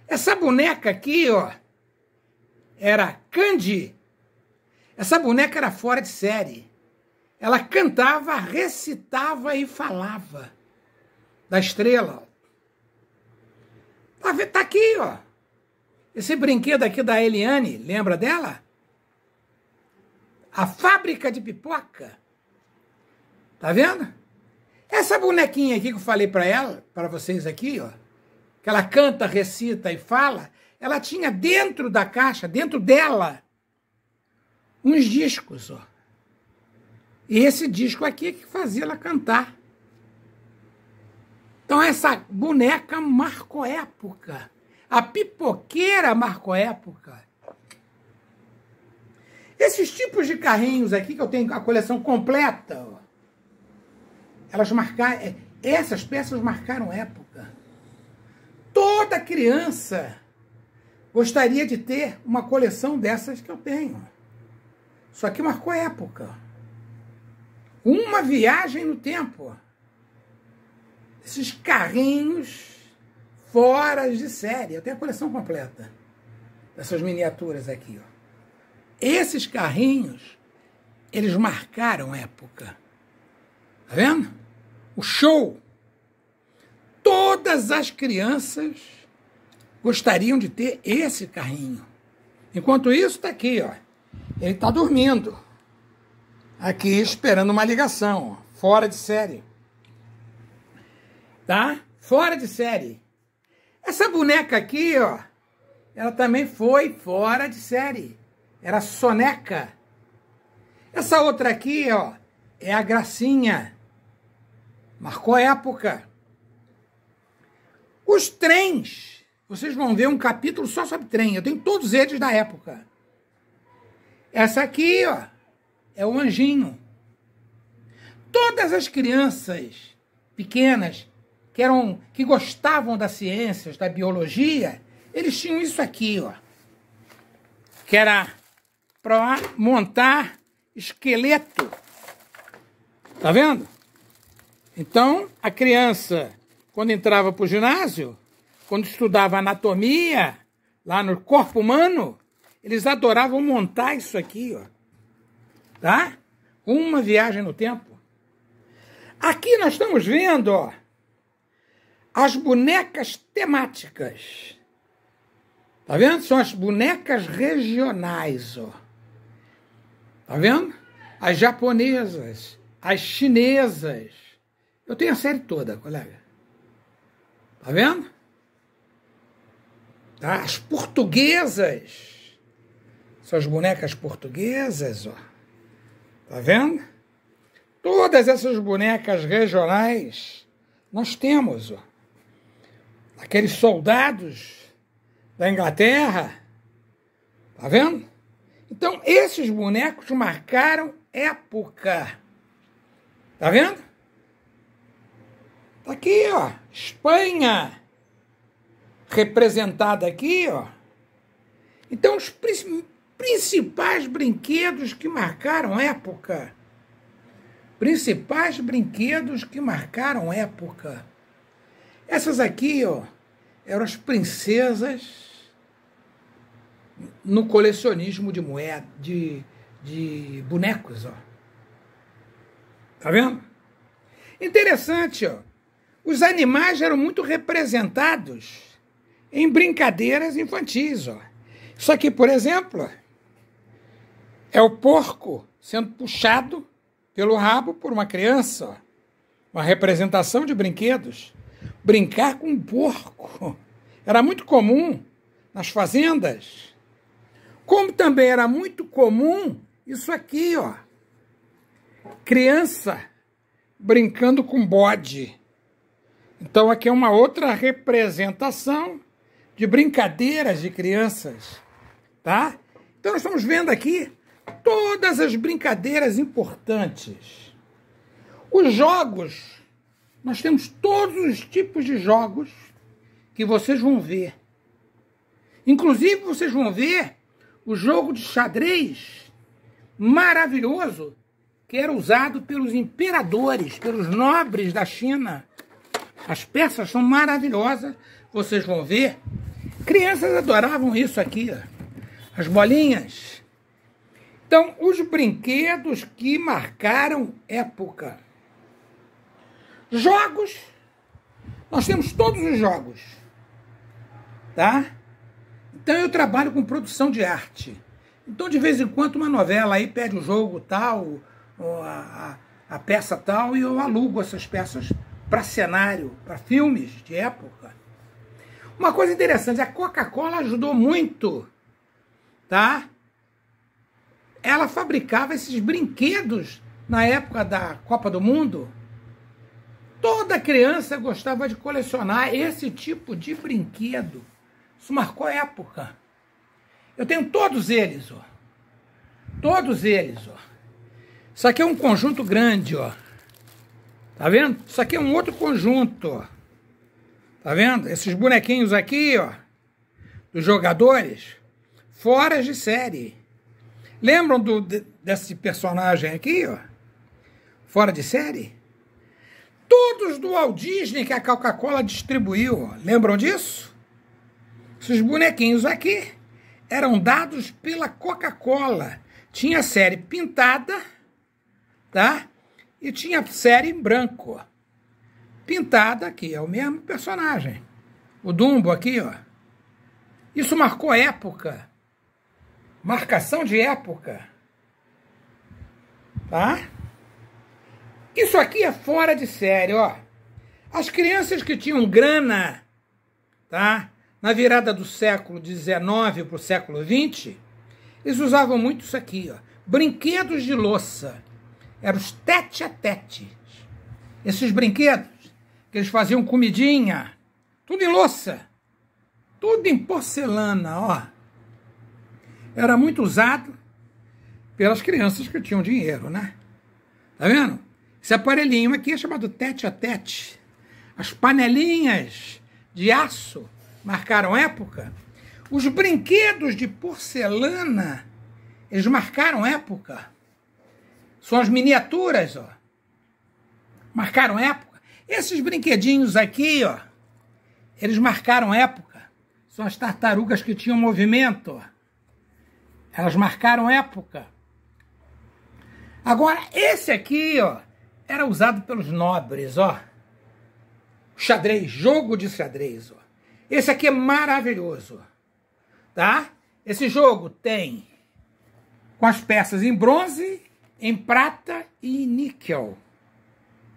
Essa boneca aqui, ó, era Candy. Essa boneca era fora de série. Ela cantava, recitava e falava. Da estrela. Tá aqui, ó. Esse brinquedo aqui da Eliane, lembra dela? A fábrica de pipoca. Tá vendo? Essa bonequinha aqui que eu falei para ela, para vocês aqui, ó, que ela canta, recita e fala, ela tinha dentro da caixa, dentro dela, uns discos, ó. E esse disco aqui é que fazia ela cantar. Então essa boneca marcou época. A pipoqueira marcou época. Esses tipos de carrinhos aqui, que eu tenho a coleção completa, ó, elas marcaram, essas peças marcaram época. Toda criança gostaria de ter uma coleção dessas que eu tenho. Isso aqui marcou época. Uma viagem no tempo. Esses carrinhos fora de série. Eu tenho a coleção completa dessas miniaturas aqui, ó. Esses carrinhos, eles marcaram época. Tá vendo? O show. Todas as crianças gostariam de ter esse carrinho. Enquanto isso, está aqui, ó. Ele está dormindo. Aqui, esperando uma ligação, ó. Fora de série. Tá? Fora de série. Essa boneca aqui, ó, ela também foi fora de série. Era soneca. Essa outra aqui, ó, é a Gracinha. Marcou época. Os trens. Vocês vão ver um capítulo só sobre trem. Eu tenho todos eles da época. Essa aqui, ó, é o Anjinho. Todas as crianças pequenas que gostavam das ciências, da biologia, eles tinham isso aqui, ó, que era para montar esqueleto. Tá vendo? Então, a criança, quando entrava para o ginásio, quando estudava anatomia, lá no corpo humano, eles adoravam montar isso aqui, ó. Tá? Uma viagem no tempo. Aqui nós estamos vendo, ó, as bonecas temáticas. Tá vendo? São as bonecas regionais, ó. Tá vendo? As japonesas, as chinesas. Eu tenho a série toda, colega. Tá vendo? Tá? As portuguesas. São as bonecas portuguesas, ó. Tá vendo? Todas essas bonecas regionais nós temos, ó. Aqueles soldados da Inglaterra. Tá vendo? Então, esses bonecos marcaram época. Tá vendo? Tá aqui, ó. Espanha. Representada aqui, ó. Então, os principais brinquedos que marcaram época. Principais brinquedos que marcaram época. Essas aqui, ó, eram as princesas no colecionismo de moedas, de bonecos, ó. Tá vendo? Interessante, ó. Os animais eram muito representados em brincadeiras infantis, ó. Isso aqui, por exemplo, é o porco sendo puxado pelo rabo por uma criança, ó. Uma representação de brinquedos. Brincar com um porco era muito comum nas fazendas. Como também era muito comum isso aqui, ó. Criança brincando com bode. Então aqui é uma outra representação de brincadeiras de crianças, tá? Então nós estamos vendo aqui todas as brincadeiras importantes. Os jogos, nós temos todos os tipos de jogos que vocês vão ver. Inclusive vocês vão ver o jogo de xadrez maravilhoso que era usado pelos imperadores, pelos nobres da China. As peças são maravilhosas, vocês vão ver. Crianças adoravam isso aqui, ó. As bolinhas. Então, os brinquedos que marcaram época. Jogos. Nós temos todos os jogos. Tá? Então, eu trabalho com produção de arte. Então, de vez em quando, uma novela aí pede o jogo tal, ou a peça tal, e eu alugo essas peças para cenário, para filmes de época. Uma coisa interessante, a Coca-Cola ajudou muito, tá? Ela fabricava esses brinquedos na época da Copa do Mundo. Toda criança gostava de colecionar esse tipo de brinquedo. Isso marcou época. Eu tenho todos eles, ó. Todos eles, ó. Isso aqui é um conjunto grande, ó. Tá vendo? Isso aqui é um outro conjunto, ó. Tá vendo? Esses bonequinhos aqui, ó, dos jogadores, fora de série. Lembram desse personagem aqui, ó? Fora de série? Todos do Walt Disney que a Coca-Cola distribuiu, ó. Lembram disso? Esses bonequinhos aqui eram dados pela Coca-Cola. Tinha série pintada, tá? E tinha série em branco, ó. Pintada aqui, é o mesmo personagem. O Dumbo aqui, ó. Isso marcou época. Marcação de época. Tá? Isso aqui é fora de série, ó. As crianças que tinham grana, tá? Na virada do século XIX para o século XX, eles usavam muito isso aqui, ó. Brinquedos de louça. Eram os tete-a-tete. Esses brinquedos que eles faziam comidinha, tudo em louça, tudo em porcelana, ó. Era muito usado pelas crianças que tinham dinheiro, né? Tá vendo? Esse aparelhinho aqui é chamado tete-a-tete. As panelinhas de aço marcaram época. Os brinquedos de porcelana, eles marcaram época. São as miniaturas, ó. Marcaram época. Esses brinquedinhos aqui, ó, eles marcaram época. São as tartarugas que tinham movimento, ó. Elas marcaram época. Agora, esse aqui, ó, era usado pelos nobres, ó. Xadrez, jogo de xadrez, ó. Esse aqui é maravilhoso, tá? Esse jogo tem com as peças em bronze, em prata e em níquel.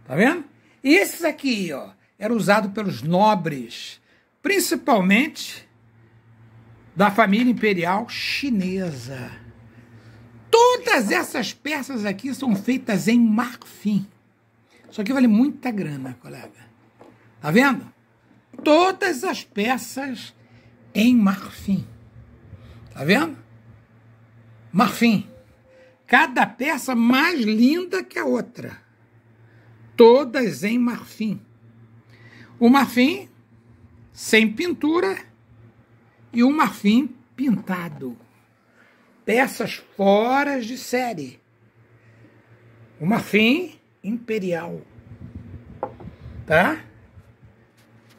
Tá vendo? E esses aqui, ó, era usado pelos nobres, principalmente da família imperial chinesa. Todas essas peças aqui são feitas em marfim. Isso aqui vale muita grana, colega. Tá vendo? Todas as peças em marfim. Tá vendo? Marfim. Cada peça mais linda que a outra. Todas em marfim. O marfim sem pintura e o marfim pintado. Peças fora de série. O marfim imperial. Tá?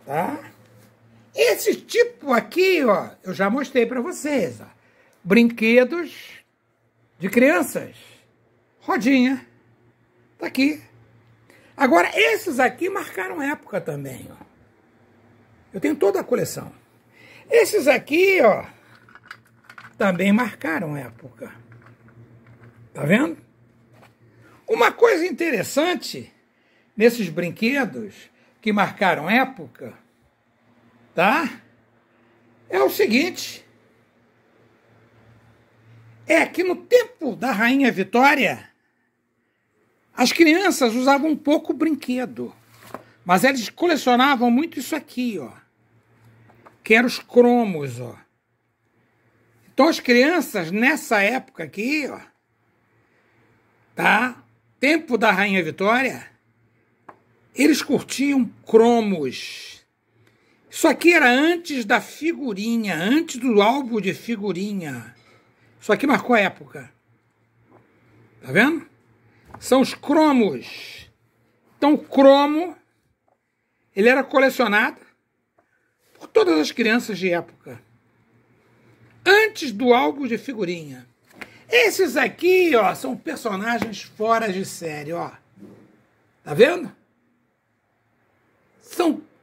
Tá? Esse tipo aqui, ó, eu já mostrei para vocês, ó. Brinquedos de crianças. Rodinha. Tá aqui. Agora, esses aqui marcaram época também, ó. Eu tenho toda a coleção. Esses aqui, ó, também marcaram época. Tá vendo? Uma coisa interessante nesses brinquedos que marcaram época, tá? É o seguinte. É que no tempo da Rainha Vitória, as crianças usavam pouco brinquedo, mas eles colecionavam muito isso aqui, ó, que eram os cromos, ó. Então as crianças nessa época aqui, ó, tá? Tempo da Rainha Vitória, eles curtiam cromos. Isso aqui era antes da figurinha, antes do álbum de figurinha. Isso aqui marcou a época. Tá vendo? São os cromos. Então, o cromo, ele era colecionado por todas as crianças de época. Antes do álbum de figurinha. Esses aqui, ó, são personagens fora de série, ó. Tá vendo?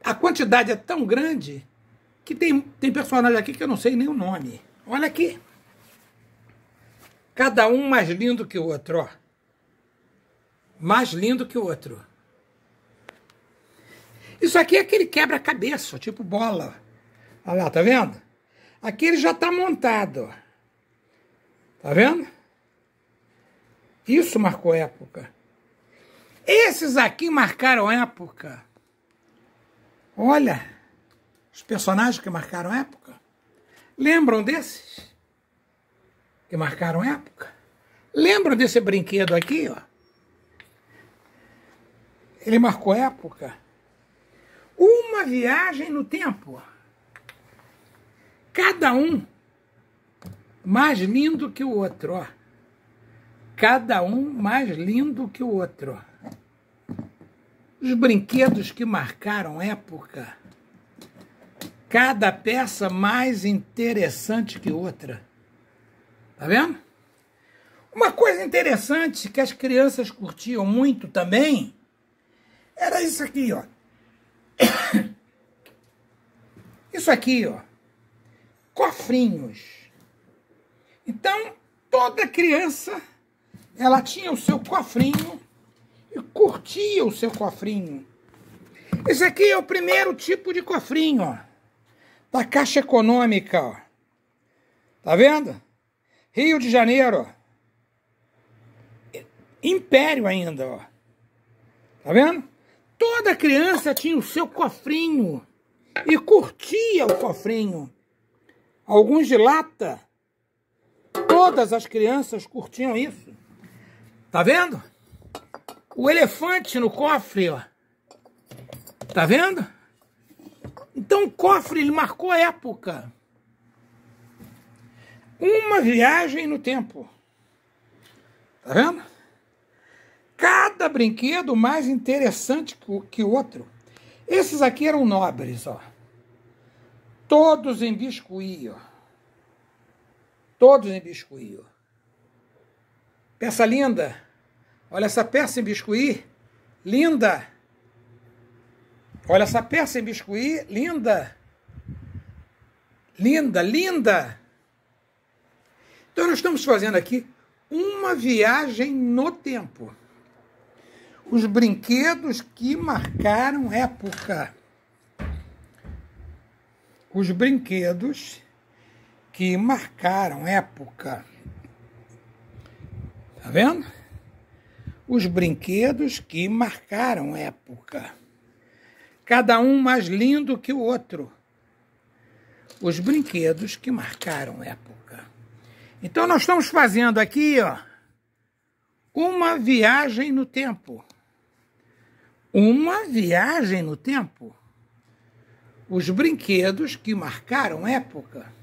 A quantidade é tão grande que tem personagem aqui que eu não sei nem o nome. Olha aqui. Cada um mais lindo que o outro, ó. Mais lindo que o outro. Isso aqui é aquele quebra-cabeça, tipo bola. Olha lá, tá vendo? Aqui ele já está montado, ó. Tá vendo? Isso marcou época. Esses aqui marcaram época. Olha, os personagens que marcaram época. Lembram desses? Que marcaram época? Lembram desse brinquedo aqui, ó? Ele marcou época. Uma viagem no tempo. Cada um mais lindo que o outro, ó. Cada um mais lindo que o outro. Os brinquedos que marcaram época. Cada peça mais interessante que outra. Tá vendo? Uma coisa interessante que as crianças curtiam muito também era isso aqui, ó. Isso aqui, ó. Cofrinhos. Então, toda criança, ela tinha o seu cofrinho e curtia o seu cofrinho. Esse aqui é o primeiro tipo de cofrinho, ó, da Caixa Econômica, ó. Tá vendo? Rio de Janeiro, ó. Império ainda, ó. Tá vendo? Toda criança tinha o seu cofrinho e curtia o cofrinho. Alguns de lata. Todas as crianças curtiam isso. Tá vendo? O elefante no cofre, ó. Tá vendo? Então o cofre, ele marcou a época. Uma viagem no tempo. Tá vendo? Cada brinquedo mais interessante que o outro. Esses aqui eram nobres, ó. Todos em biscuit, ó. Todos em biscuit, ó. Peça linda. Olha essa peça em biscuit. Linda. Olha essa peça em biscuit. Linda. Linda, linda. Então nós estamos fazendo aqui uma viagem no tempo. Os brinquedos que marcaram época. Os brinquedos que marcaram época. Tá vendo? Os brinquedos que marcaram época. Cada um mais lindo que o outro. Os brinquedos que marcaram época. Então nós estamos fazendo aqui, ó, uma viagem no tempo. Uma viagem no tempo. Os brinquedos que marcaram época.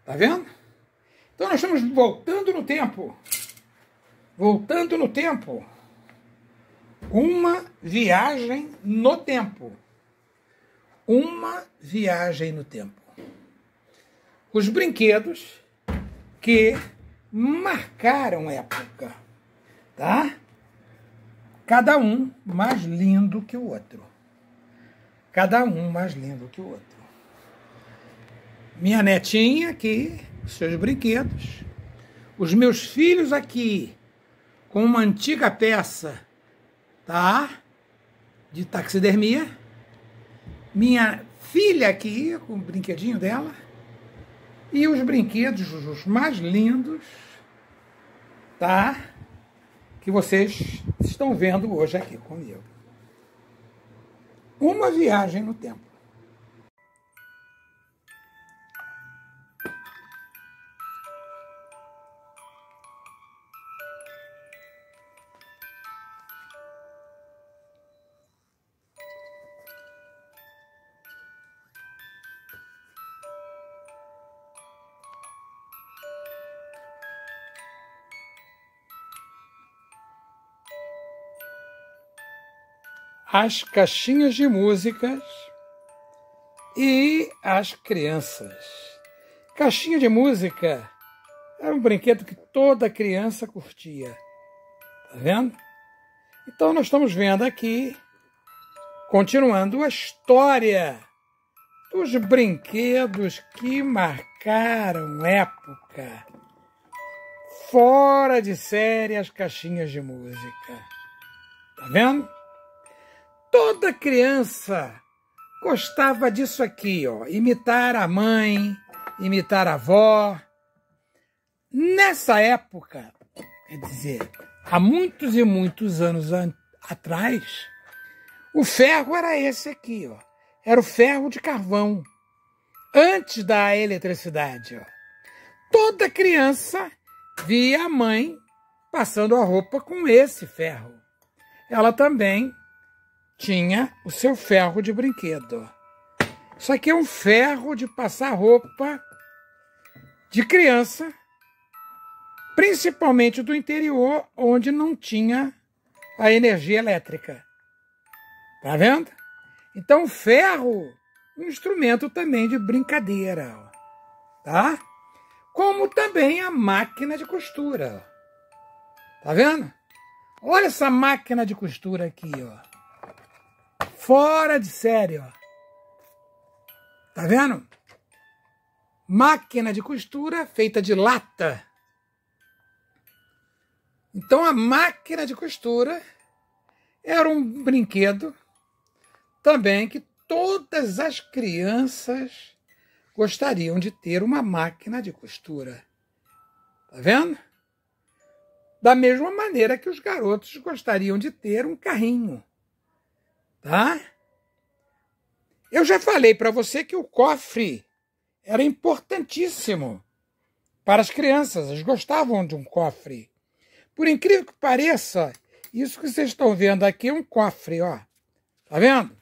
Tá vendo? Então nós estamos voltando no tempo. Voltando no tempo. Uma viagem no tempo. Uma viagem no tempo. Os brinquedos que marcaram época. Tá? Cada um mais lindo que o outro. Cada um mais lindo que o outro. Minha netinha aqui, seus brinquedos. Os meus filhos aqui, com uma antiga peça, tá? De taxidermia. Minha filha aqui, com o brinquedinho dela. E os brinquedos, os mais lindos, tá? Que vocês estão vendo hoje aqui comigo. Uma viagem no tempo. As caixinhas de músicas e as crianças. Caixinha de música era um brinquedo que toda criança curtia. Tá vendo? Então nós estamos vendo aqui, continuando a história dos brinquedos que marcaram época. Fora de série as caixinhas de música. Tá vendo? Toda criança gostava disso aqui, ó, imitar a mãe, imitar a avó. Nessa época, Quer dizer, há muitos e muitos anos atrás, o ferro era esse aqui, ó. Era o ferro de carvão, antes da eletricidade, ó. Toda criança via a mãe passando a roupa com esse ferro. Ela também tinha o seu ferro de brinquedo. Isso aqui é um ferro de passar roupa de criança, principalmente do interior, onde não tinha a energia elétrica. Tá vendo? Então, o ferro, um instrumento também de brincadeira, ó, tá? Como também a máquina de costura. Ó. Tá vendo? Olha essa máquina de costura aqui, ó. Fora de série, ó. Tá vendo? Máquina de costura feita de lata. Então a máquina de costura era um brinquedo também que todas as crianças gostariam de ter uma máquina de costura. Tá vendo? Da mesma maneira que os garotos gostariam de ter um carrinho. Tá? Eu já falei para você que o cofre era importantíssimo para as crianças. Elas gostavam de um cofre. Por incrível que pareça, isso que vocês estão vendo aqui é um cofre, ó. Tá vendo?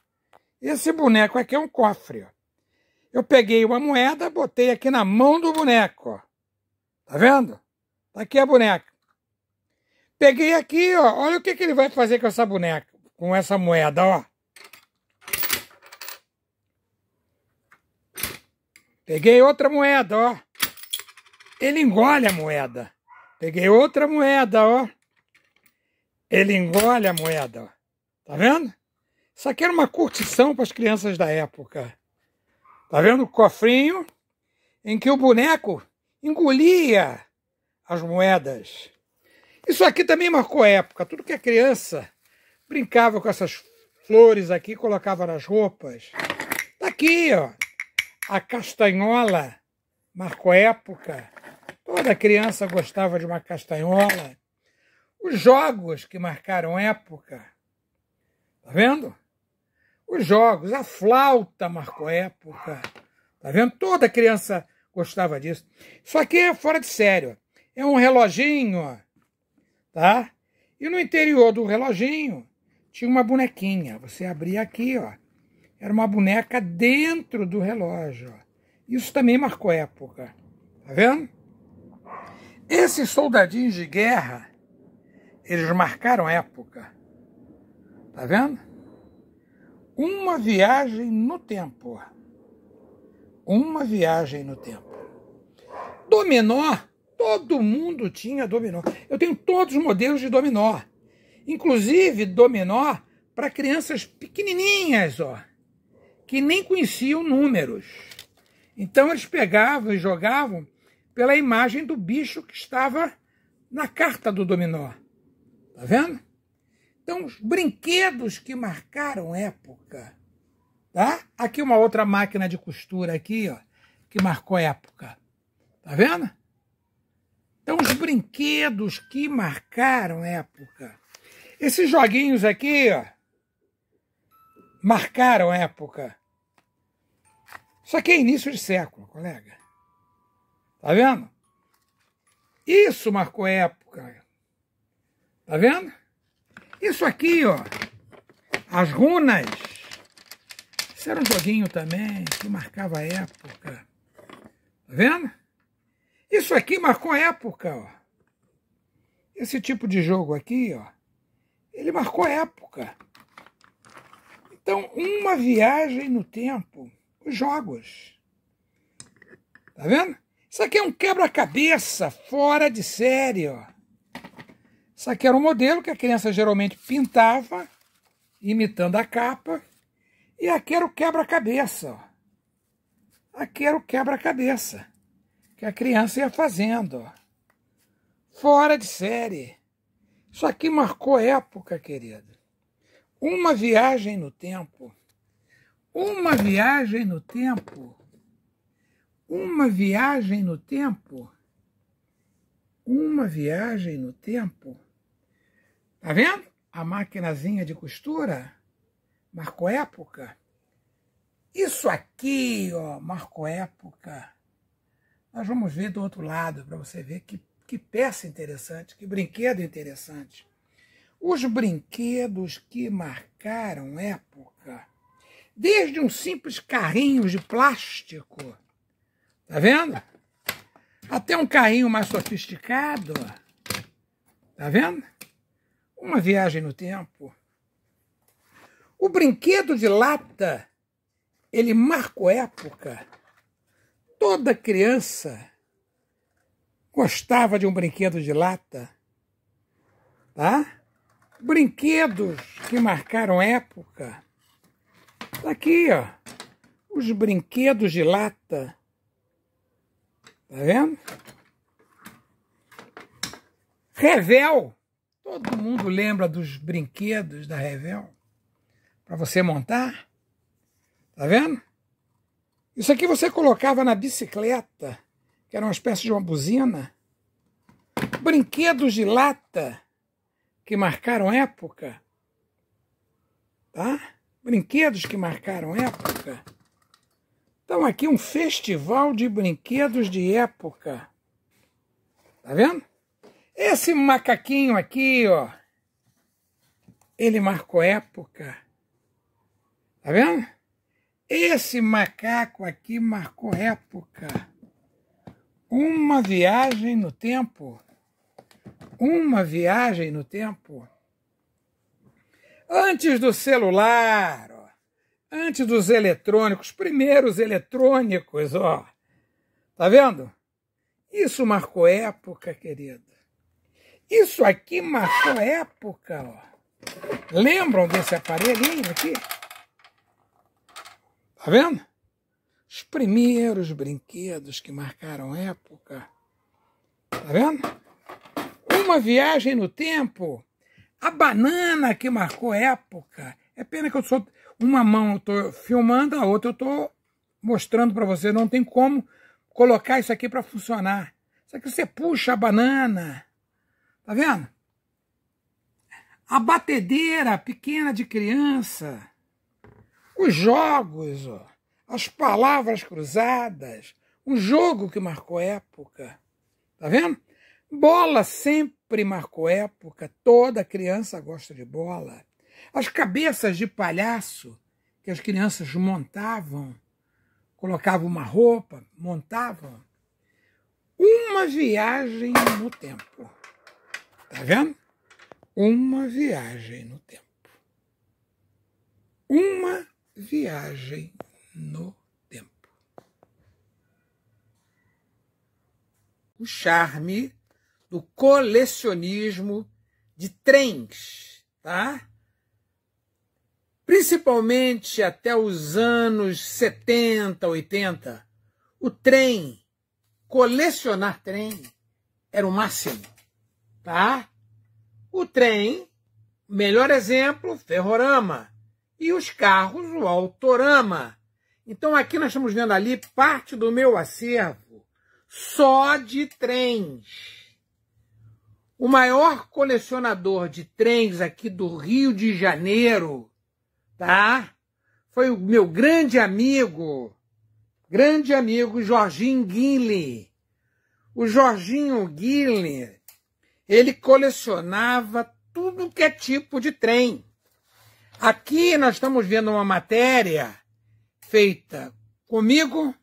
Esse boneco aqui é um cofre, ó. Eu peguei uma moeda, botei aqui na mão do boneco, ó. Tá vendo? Tá aqui a boneca. Peguei aqui, ó. Olha o que ele vai fazer com essa boneca, com essa moeda, ó. Peguei outra moeda, ó. Ele engole a moeda. Peguei outra moeda, ó. Ele engole a moeda, ó. Tá vendo? Isso aqui era uma curtição para as crianças da época. Tá vendo o cofrinho em que o boneco engolia as moedas. Isso aqui também marcou época. Tudo que a criança brincava com essas flores aqui, colocava nas roupas. Tá aqui, ó. A castanhola marcou época. Toda criança gostava de uma castanhola. Os jogos que marcaram época. Tá vendo? Os jogos. A flauta marcou época. Tá vendo? Toda criança gostava disso. Isso aqui é fora de sério. É um reloginho, ó. Tá? E no interior do reloginho tinha uma bonequinha. Você abria aqui, ó. Era uma boneca dentro do relógio. Isso também marcou época. Tá vendo? Esses soldadinhos de guerra, eles marcaram época. Tá vendo? Uma viagem no tempo. Uma viagem no tempo. Dominó. Todo mundo tinha dominó. Eu tenho todos os modelos de dominó. Inclusive dominó para crianças pequenininhas, ó, que nem conheciam números. Então eles pegavam e jogavam pela imagem do bicho que estava na carta do dominó. Tá vendo? Então, os brinquedos que marcaram época. Tá? Aqui uma outra máquina de costura aqui, ó, que marcou época. Tá vendo? Então, os brinquedos que marcaram época. Esses joguinhos aqui, ó, marcaram época. Isso aqui é início de século, colega. Tá vendo? Isso marcou época. Tá vendo? Isso aqui, ó, as runas. Isso era um joguinho também que marcava época. Tá vendo? Isso aqui marcou época, ó. Esse tipo de jogo aqui, ó, ele marcou época. Então, uma viagem no tempo, os jogos. Tá vendo? Isso aqui é um quebra-cabeça fora de série, ó. Isso aqui era um modelo que a criança geralmente pintava, imitando a capa. E aqui era o quebra-cabeça, ó. Aqui era o quebra-cabeça que a criança ia fazendo, ó. Fora de série. Isso aqui marcou época, querido. Uma viagem no tempo. Uma viagem no tempo. Uma viagem no tempo. Uma Viagem no Tempo. Tá vendo? A maquinazinha de costura marcou época. Isso aqui, ó, marcou época. Nós vamos ver do outro lado para você ver que peça interessante, que brinquedo interessante. Os brinquedos que marcaram época. Desde um simples carrinho de plástico. Tá vendo? Até um carrinho mais sofisticado. Tá vendo? Uma Viagem no Tempo. O brinquedo de lata, ele marcou época. Toda criança gostava de um brinquedo de lata. Tá? Brinquedos que marcaram época. Tá aqui, ó. Os brinquedos de lata. Tá vendo? Revel. Todo mundo lembra dos brinquedos da Revel? Para você montar. Tá vendo? Isso aqui você colocava na bicicleta, que era uma espécie de uma buzina. Brinquedos de lata que marcaram época. Tá? Brinquedos que marcaram época. Então aqui um festival de brinquedos de época. Tá vendo? Esse macaquinho aqui, ó, ele marcou época. Tá vendo? Esse macaco aqui marcou época. Uma Viagem no Tempo. Uma Viagem no Tempo. Antes do celular, ó, antes dos eletrônicos, primeiros eletrônicos, ó. Tá vendo? Isso marcou época, querido. Isso aqui marcou época, ó. Lembram desse aparelhinho aqui? Tá vendo? Os primeiros brinquedos que marcaram época. Tá vendo? Uma Viagem no Tempo. A banana que marcou época. É pena que eu sou... Uma mão eu estou filmando, a outra eu estou mostrando para você. Não tem como colocar isso aqui para funcionar. Isso aqui você puxa a banana. Tá vendo? A batedeira pequena de criança. Os jogos, ó. As palavras cruzadas. Um jogo que marcou época. Tá vendo? Bola sempre marcou época. Toda criança gosta de bola. As cabeças de palhaço que as crianças montavam. Colocavam uma roupa, montavam. Uma Viagem no Tempo. Tá vendo? Uma Viagem no Tempo. Uma Viagem no Tempo. O charme do colecionismo de trens, tá? Principalmente até os anos 70, 80, o trem, colecionar trem, era o máximo, tá? O trem, melhor exemplo, Ferrorama, e os carros, o Autorama. Então aqui nós estamos vendo ali parte do meu acervo, só de trens. O maior colecionador de trens aqui do Rio de Janeiro, tá? Foi o meu grande amigo Jorginho Guinle. O Jorginho Guinle, ele colecionava tudo que é tipo de trem. Aqui nós estamos vendo uma matéria feita comigo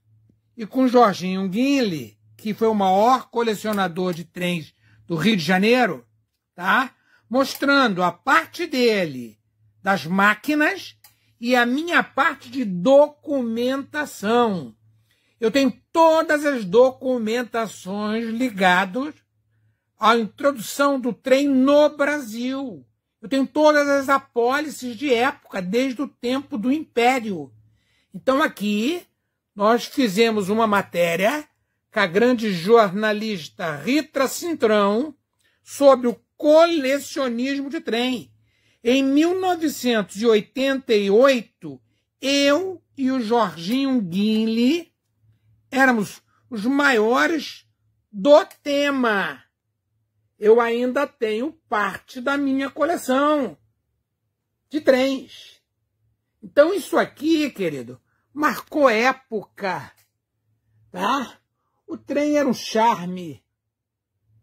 e com Jorginho Guinle, que foi o maior colecionador de trens do Rio de Janeiro, tá? Mostrando a parte dele das máquinas e a minha parte de documentação. Eu tenho todas as documentações ligadas à introdução do trem no Brasil. Eu tenho todas as apólices de época, desde o tempo do Império. Então aqui nós fizemos uma matéria com a grande jornalista Rita Cintrão sobre o colecionismo de trem. Em 1988, eu e o Jorginho Guinle éramos os maiores do tema. eu ainda tenho parte da minha coleção de trens. Então isso aqui, querido, marcou época, tá? O trem era um charme,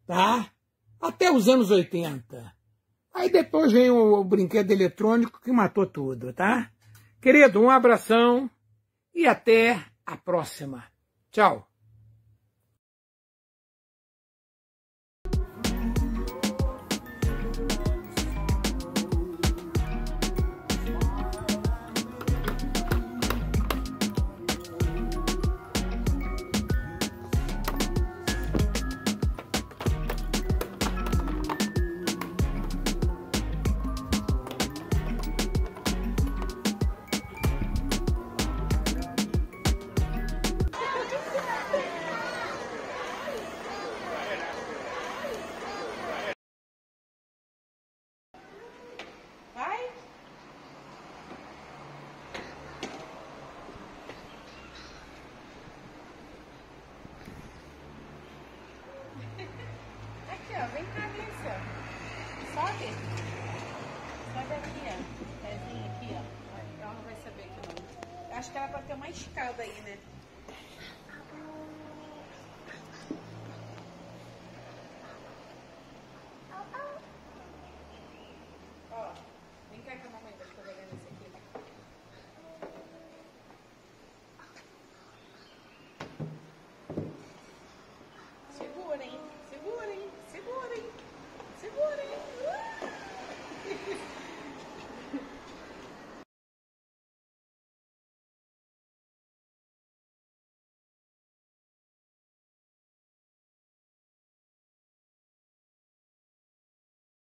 tá? Até os anos 80. Aí depois vem o brinquedo eletrônico que matou tudo, tá? Querido, um abração e até a próxima. Tchau. Vem cá, Alicia. Sobe. Sobe aqui, ó. Pezinho aqui, ó. Ela não vai saber que não. Acho que ela pode ter uma escada aí, né?